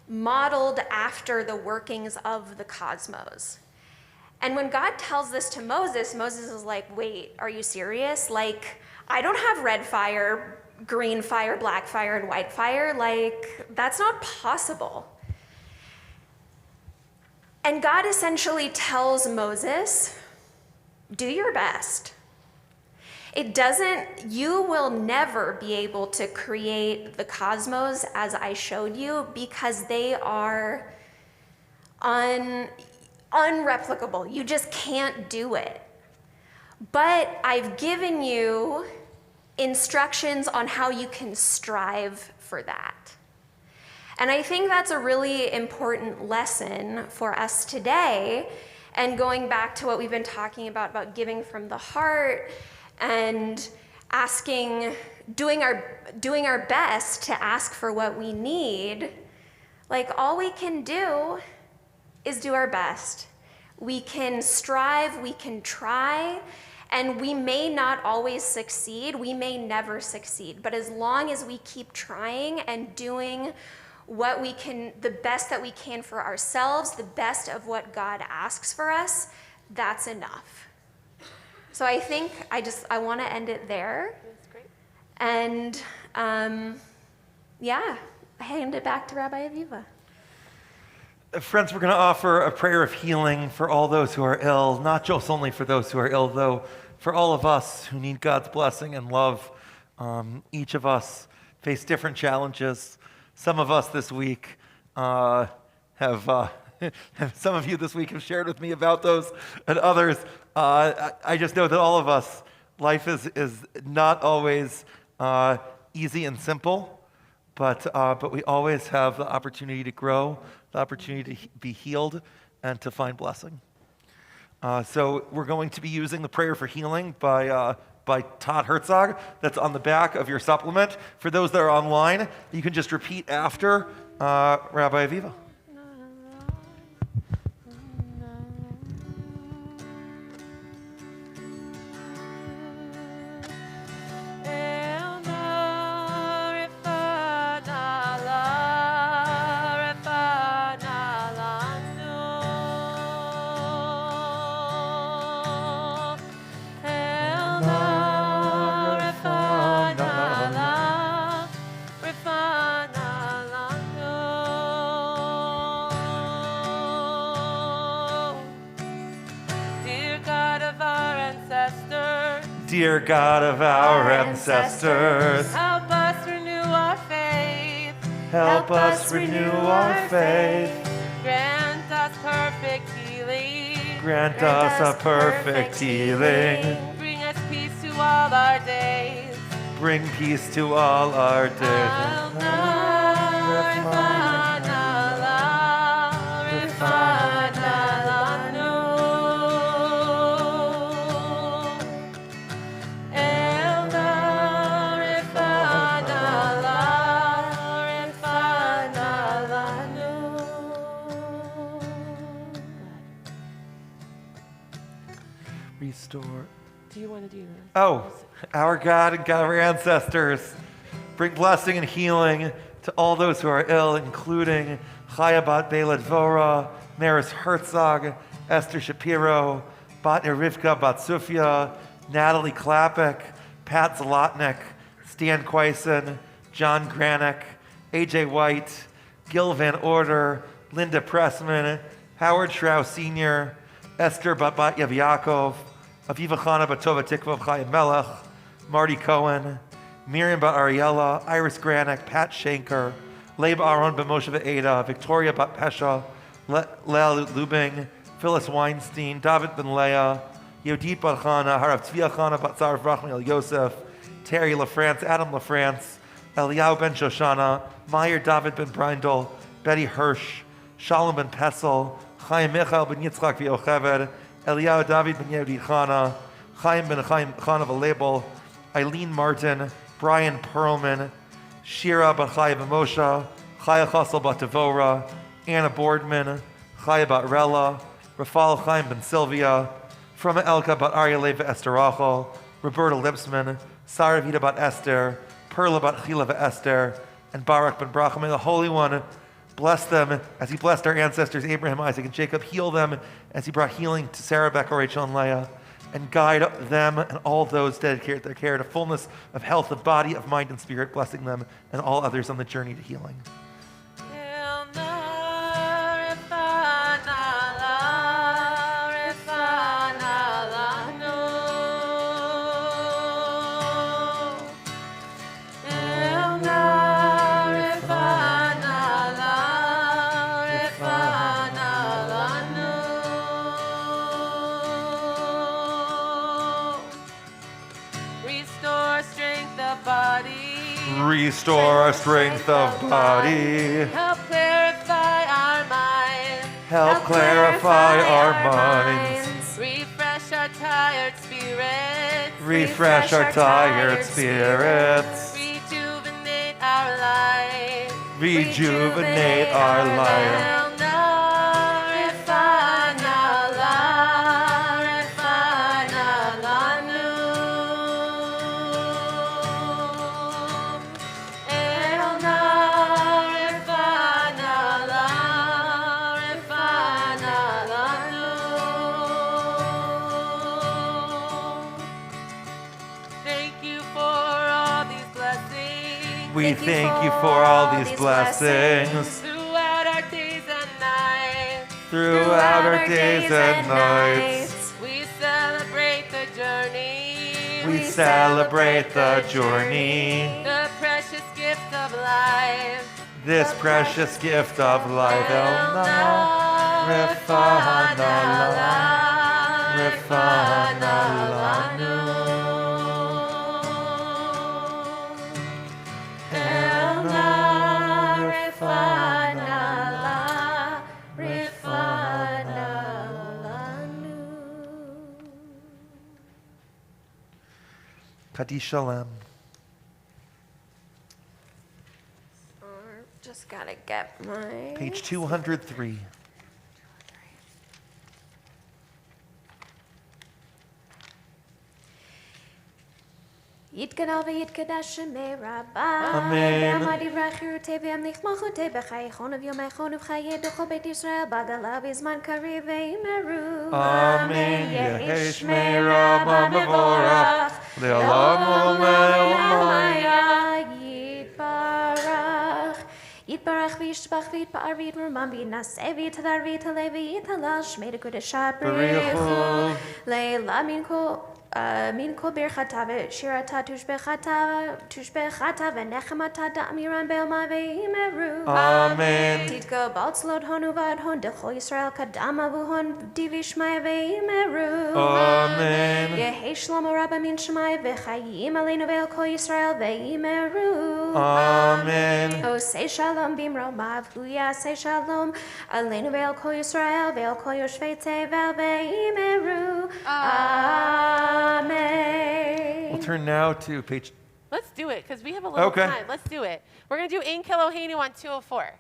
modeled after the workings of the cosmos. And when God tells this to Moses, Moses is like, wait, are you serious? Like, I don't have red fire, green fire, black fire, and white fire. Like, that's not possible. And God essentially tells Moses, do your best. You will never be able to create the cosmos as I showed you because they are unreplicable. You just can't do it. But I've given you instructions on how you can strive for that. And I think that's a really important lesson for us today. And going back to what we've been talking about giving from the heart and doing our best to ask for what we need, like all we can do is do our best. We can strive, we can try, and we may not always succeed, we may never succeed, but as long as we keep trying and doing what we can, the best that we can for ourselves, the best of what God asks for us, that's enough. So I think I want to end it there. That's great. And I hand it back to Rabbi Aviva. Friends, we're going to offer a prayer of healing for all those who are ill, not just only for those who are ill, though, for all of us who need God's blessing and love. Each of us face different challenges. Some of us this week some of you this week have shared with me about those, and others. I just know that all of us, life is not always easy and simple, but we always have the opportunity to grow, the opportunity to be healed, and to find blessing. So we're going to be using the prayer for healing by Todd Herzog. That's on the back of your supplement. For those that are online, you can just repeat after Rabbi Aviva. Dear God of our ancestors, help us renew our faith. Help us renew our faith. Grant us perfect healing. Grant us a perfect healing. Bring us peace to all our days. Bring peace to all our days. Restore. Do you want to do that? Oh, our God and God of our ancestors, bring blessing and healing to all those who are ill, including Chaya Bat Bela Dvora, Maris Herzog, Esther Shapiro, Batner Rivka Bat Sufia, Natalie Klapik, Pat Zlotnick, Stan Quaison, John Granick, AJ White, Gil Van Order, Linda Pressman, Howard Strauss Sr., Esther Bat Yav Aviva Chana Batova Tikva Chaim Melech, Marty Cohen, Miriam Bat Ariella, Iris Granick, Pat Shanker, Leib Aaron Ben Moshe Ve'eda, Victoria Bat Pesha, Leah Lubing, Phyllis Weinstein, David Ben Leah, Yodit Bat Chana, Harav Tzvia Chana Bat Zarav Rachmi El Yosef, Terry LaFrance, Adam LaFrance, Eliyahu Ben Shoshana, Meyer David Ben Brindle, Betty Hirsch, Shalom Ben Pessel, Chaim Michael ben Yitzchak v'Yocheved, Eliyahu David ben Yehudi Chana, Chaim ben Chaim Chana v'Label, Eileen Martin, Brian Perlman, Shira bat Chaya Moshe, Chaya Chasel bat Devora, Anna Boardman, Chaya bat Rella, Rafal Chaim ben Sylvia, Froma Elka bat Arya Leva Esther Rachel, Roberta Lipsman, Sarah Vida bat Esther, Perla bat Chila Esther, and Barak ben Bracha. May the Holy One bless them as he blessed our ancestors Abraham, Isaac, and Jacob. Heal them as he brought healing to Sarah, Becca, Rachel, and Leah. And guide them and all those dedicated their care to fullness of health of body, of mind, and spirit, blessing them and all others on the journey to healing. Restore our strength of body. Help clarify our minds. Help clarify our minds. Refresh our tired spirits. Refresh our tired spirits. Rejuvenate our lives. Rejuvenate our life. We thank you for all these blessings. Throughout our days and nights. Throughout our days and nights. We celebrate the journey. We celebrate the journey. The precious gift of life. This precious gift of life. Elna Refana Lanu. Kadi Shalem. Just gotta get my... Page 203. יתגדל ויתקדש שמי רבה. אמן. ועמד דברי חירותי וימליך מלכותי בחייכון וביומייכון ובחיי דוחו בית ישראל בגלה בזמן קריב וימרו. אמן. יהי שמי רבה מבורך. לעולם ולעולמי. יתברך. יתברך וישתבח ויתפאר ויתמרמם ויתנשא ויתהדר ויתהלל ויתהלל שמי לקודשה בריחו. לעילה מן כל ברכתה ושירתה תושבחתה ונחמתה דאמירן בעלמה ויאמרו. אמן. תתקבל צלעות הון ובעד הון דכל ישראל קדם אבו דיבי שמי ויאמרו. אמן. יהי שלמה רבה מן שמי וחיים עלינו ועל כל ישראל ויאמרו. אמן. עושה שלום במרומיו הוא יעשה שלום עלינו ועל כל ישראל ועל כל יושבי תבל ויאמרו. Amen. We'll turn now to page... Let's do it, because we have a little Okay. time. Let's do it. We're going to do Ein Keloheinu on 204.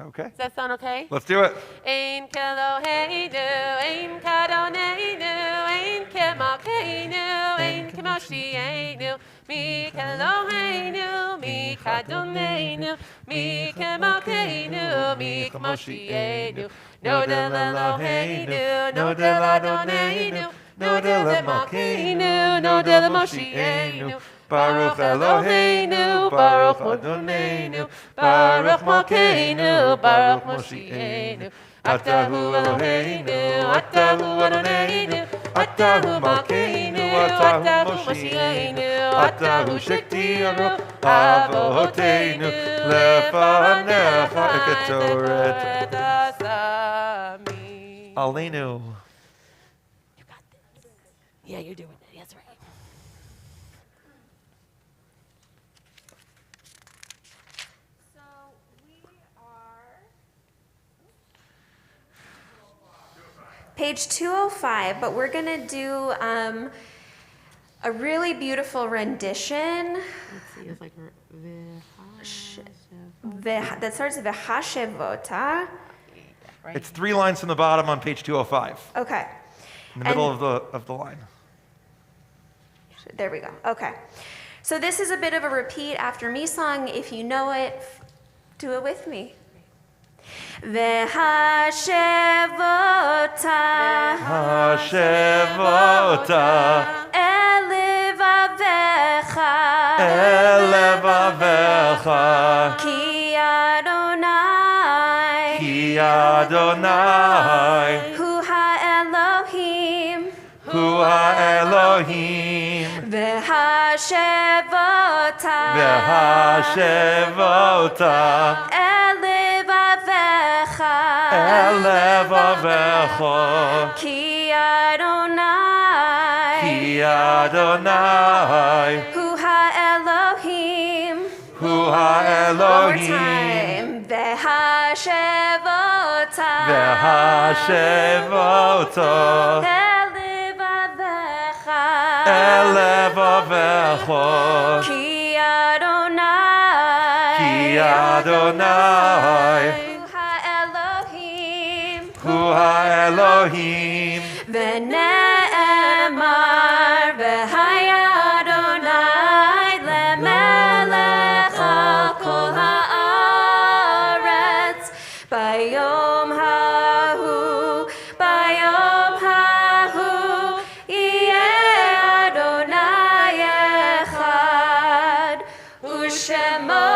Okay. Does that sound okay? Let's do it. Ein Keloheinu, Ein Kadoneinu, Ein Kemalkeinu, Ein Kemoshienu, Mi Keloheinu, Mi Kadoneinu, Mi Kemalkeinu, Mi Kemoshienu, No Del Eloheinu, No Del Adoneinu, No Del Malkeinu, No Del Moshienu, Baruch Eloheinu, Baruch Adonenu, Baruch Malkeinu, Baruch Moshienu, Atahu Eloheinu, Atahu Adonenu, Atahu Malkeinu, Atahu Moshienu, Atahu Shektianu, Avoteinu, Lefanecha Eketoret Asami. Aleinu. Yeah, you're doing it. That's right. So we are page 205, but we're going to do a really beautiful rendition. Let's see, it's like That starts with V'hashevota. It's 3 lines from the bottom on page 205. Okay. In the middle of the line. There we go. Okay. So this is a bit of a repeat after me song. If you know it, do it with me. V'hashevota el levavecha ki Adonai hu ha-Elohim v'hashevota el levavecha ki Adonai hu ha-Elohim One more time. V'hashevota el levavecha ki Adonai hu ha-Elohim v'ne'emar v'haya Adonai lemelech al kol haaretz bayom hahu yeh Adonai echad u'shemo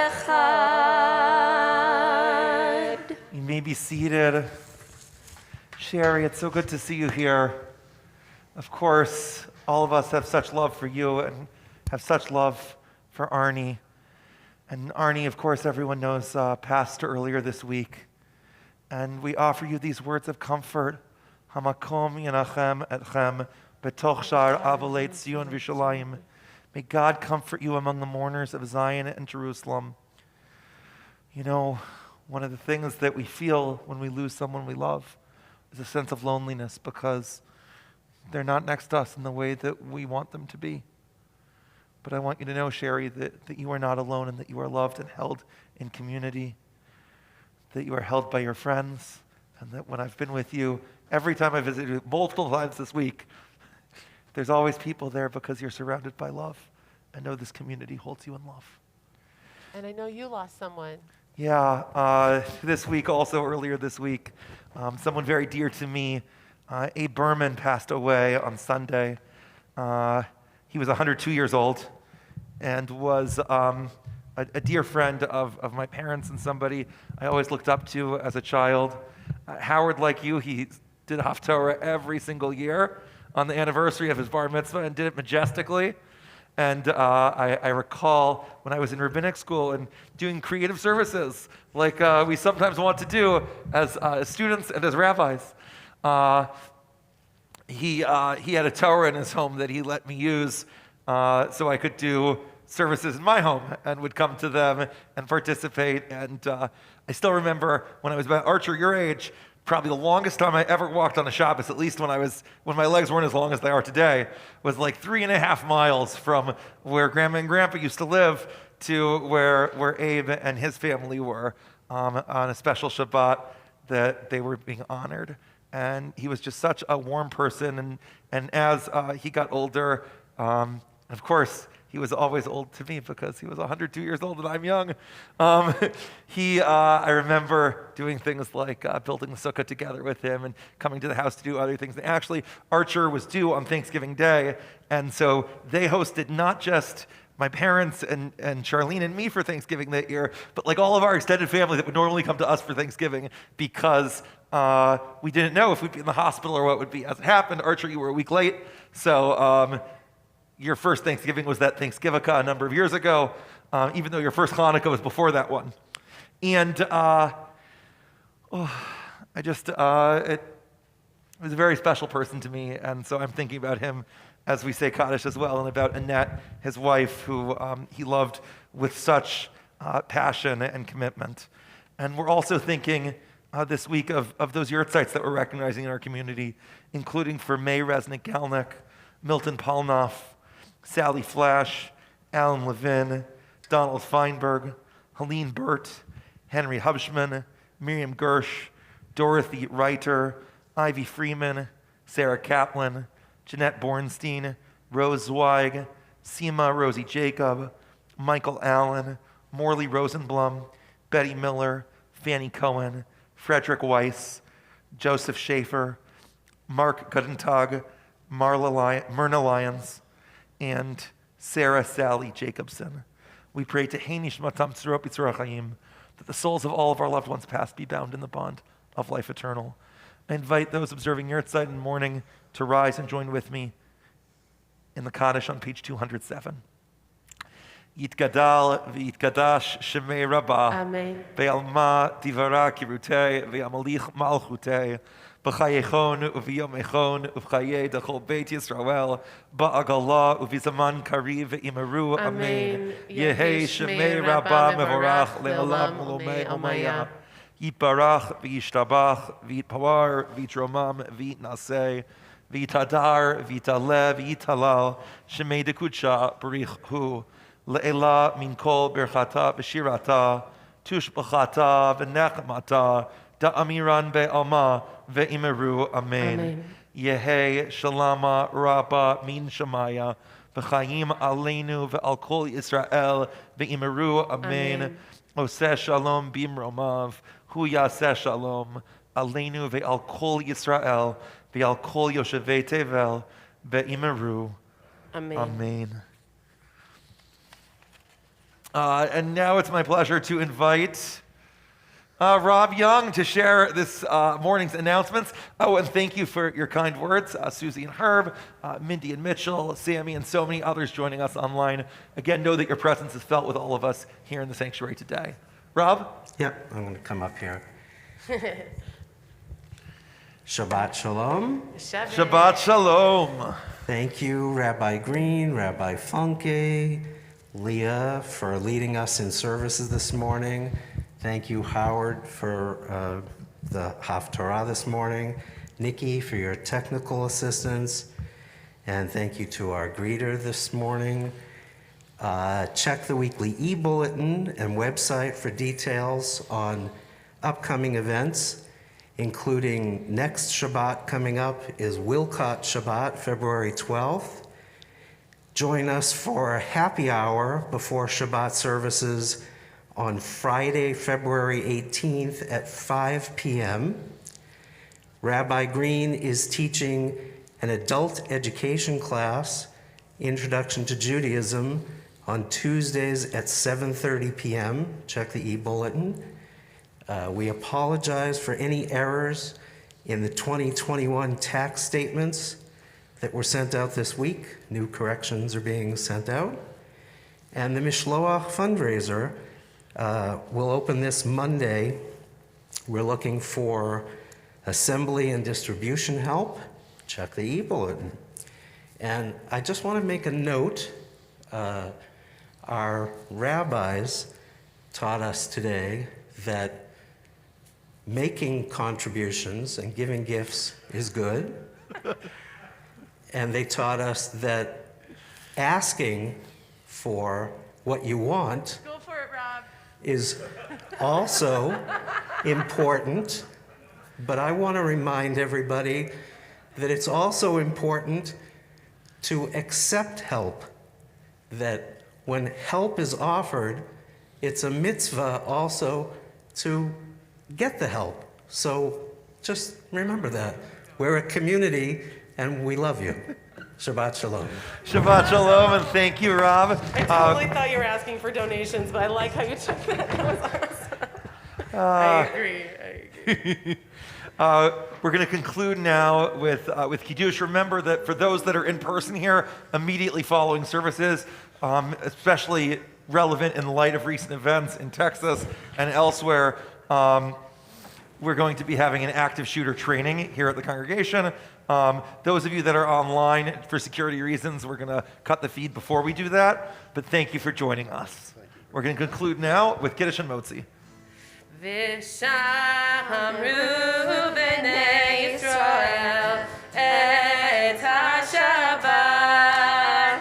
echad. You may be seated. Sherry, it's so good to see you here. Of course, all of us have such love for you and have such love for Arnie. And Arnie, of course, everyone knows, passed earlier this week. And we offer you these words of comfort. Hamakom yanachem etchem betoch shar avolei Tzion v'Yerushalayim. May God comfort you among the mourners of Zion and Jerusalem. You know, one of the things that we feel when we lose someone we love is a sense of loneliness because they're not next to us in the way that we want them to be. But I want you to know, Sherry, that you are not alone and that you are loved and held in community, that you are held by your friends, and that when I've been with you, every time I visited you, multiple times this week, there's always people there because you're surrounded by love. I know this community holds you in love. And I know you lost someone. Yeah, this week, also earlier this week, someone very dear to me, Abe Berman, passed away on Sunday. He was 102 years old and was a dear friend of my parents and somebody I always looked up to as a child. Howard, like you, he did Haftorah every single year on the anniversary of his bar mitzvah and did it majestically. And I recall when I was in rabbinic school and doing creative services like we sometimes want to do as students and as rabbis. He had a Torah in his home that he let me use so I could do services in my home and would come to them and participate. And I still remember when I was about Archer, your age, probably the longest time I ever walked on a Shabbos, at least when my legs weren't as long as they are today, was like 3.5 miles from where Grandma and Grandpa used to live to where Abe and his family were on a special Shabbat that they were being honored. And he was just such a warm person. And as he got older, of course, he was always old to me because he was 102 years old and I'm young. I remember doing things like building the sukkah together with him and coming to the house to do other things. And actually, Archer was due on Thanksgiving Day. And so they hosted not just my parents and Charlene and me for Thanksgiving that year, but like all of our extended family that would normally come to us for Thanksgiving because we didn't know if we'd be in the hospital or what would be. As it happened, Archer, you were a week late. So your first Thanksgiving was that Thanksgiving a number of years ago, even though your first Hanukkah was before that one. And was a very special person to me, and so I'm thinking about him as we say Kaddish as well, and about Annette, his wife, who he loved with such passion and commitment. And we're also thinking this week of those yurtzites that we're recognizing in our community, including for May Resnick-Galnick, Milton Polnoff, Sally Flash, Alan Levin, Donald Feinberg, Helene Burt, Henry Hubschman, Miriam Gersh, Dorothy Reiter, Ivy Freeman, Sarah Kaplan, Jeanette Bornstein, Rose Zweig, Seema Rosie Jacob, Michael Allen, Morley Rosenblum, Betty Miller, Fanny Cohen, Frederick Weiss, Joseph Schaefer, Mark Gudentag, Myrna Lyons, and Sarah Sally Jacobson. We pray to Heinish Matam Tzurot B'Tzurah Chaim, that the souls of all of our loved ones past be bound in the bond of life eternal. I invite those observing Yurtzeit in mourning to rise and join with me in the Kaddish on page 207. Yitgadal v'yitgadash shemei Rabbah. Amen. Ve'alma tivara kirutei ve'amalich malchutei. B'chayechon u'v'yomechon u'v'chayei dechol Beit Yisrael ba'agala u'v'zaman kariv ve'imeru. Amen. Yehei shemei Rabbah mevorach le'olam ulomei omaya. Yitbarach v'yishtabach v'yitpawar v'yitromam v'yitnaseh v'yitadar v'yitaleh v'yitalal shemei dekudsha barich hu le'ela min kol berchata v'shirata tushbachata v'nechmata da'amiran be'alma ve'imeru. Amen. Yehei shalama rabba min shamaya v'chayim aleinu ve'al kol Yisrael ve'imeru. Amen. Oseh shalom bimromav hu yaseh shalom aleinu ve'al kol Yisrael ve'al kol yoshevei tevel ve'imeru. Amen. Amen. And now it's my pleasure to invite Rob Young to share this morning's announcements. Oh, and thank you for your kind words, Susie and Herb, Mindy and Mitchell, Sammy, and so many others joining us online. Again, know that your presence is felt with all of us here in the sanctuary today. Rob? Yep, I'm going to come up here. Shabbat Shalom. Shabbat Shalom. Thank you, Rabbi Green, Rabbi Funke, Leah, for leading us in services this morning. Thank you, Howard, for the Haftarah this morning. Nikki, for your technical assistance. And thank you to our greeter this morning. Check the weekly e-bulletin and website for details on upcoming events, including next Shabbat coming up is Wilcott Shabbat, February 12th. Join us for a happy hour before Shabbat services on Friday, February 18th at 5 p.m. Rabbi Green is teaching an adult education class, Introduction to Judaism, on Tuesdays at 7:30 p.m. Check the e-bulletin. We apologize for any errors in the 2021 tax statements that were sent out this week. New corrections are being sent out. And the Mishloach fundraiser will open this Monday. We're looking for assembly and distribution help. Check the e-bulletin. And I just want to make a note. Our rabbis taught us today that making contributions and giving gifts is good. And they taught us that asking for what you want Go for it, Rob. is also important. But I want to remind everybody that it's also important to accept help. That when help is offered, it's a mitzvah also to get the help. So just remember that. We're a community and we love you. Shabbat Shalom. Shabbat Shalom, and thank you, Rob. I totally thought you were asking for donations, but I like how you took that. That was awesome. I agree. We're going to conclude now with Kiddush. Remember that for those that are in person here, immediately following services, especially relevant in light of recent events in Texas and elsewhere, we're going to be having an active shooter training here at the congregation. Those of you that are online, for security reasons, we're going to cut the feed before we do that. But thank you for joining us. We're going to conclude now with Kiddush and Motzi. V'shamru b'nei Yisrael et ha-Shabbat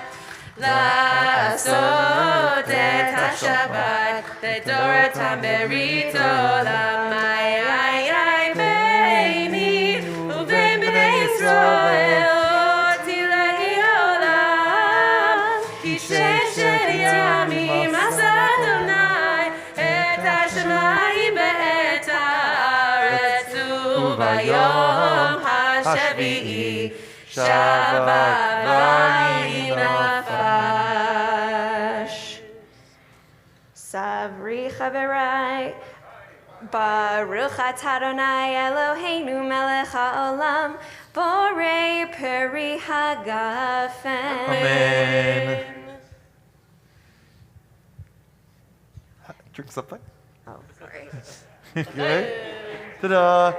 la'asot et ha-Shabbat le'doratam berit olam ma'ai beini u'vein b'nei Yisrael oti lehi olam ki sheshet yamim asa Adonai et ha-Shemayim be'et ha'aretz u'bayom ha-shvi'i Shabbat v'inafash. Savri Chaverai, Baruch atah Adonai Eloheinu melech ha'olam, borei peri hagafen. Amen. Drink something. Oh, sorry. Okay. Ta-da.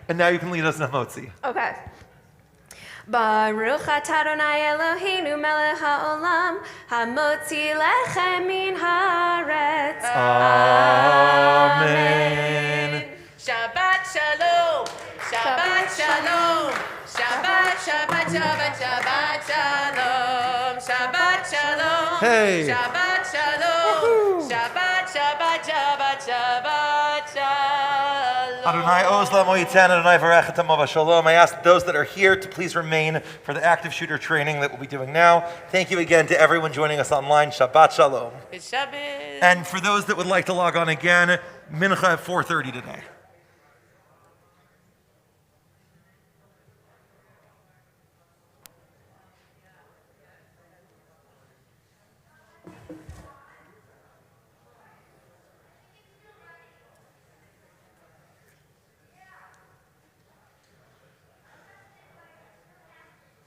And now you can lead us in a motzi. Okay. Baruch atah Adonai Eloheinu melech ha'olam, hamotzi lechem min haaretz. Amen. Shabbat shalom, Shabbat shalom, Shabbat, Shabbat, Shabbat, Shabbat shalom, Shabbat shalom, Hey. Shabbat shalom, Shabbat, Shabbat, Shabbat, Shabbat shalom. Adonai oz lamo yitan, Adonai varech etam shalom. I ask those that are here to please remain for the active shooter training that we'll be doing now. Thank you again to everyone joining us online. Shabbat shalom. Shabbat. And for those that would like to log on again, Mincha at 4:30 today.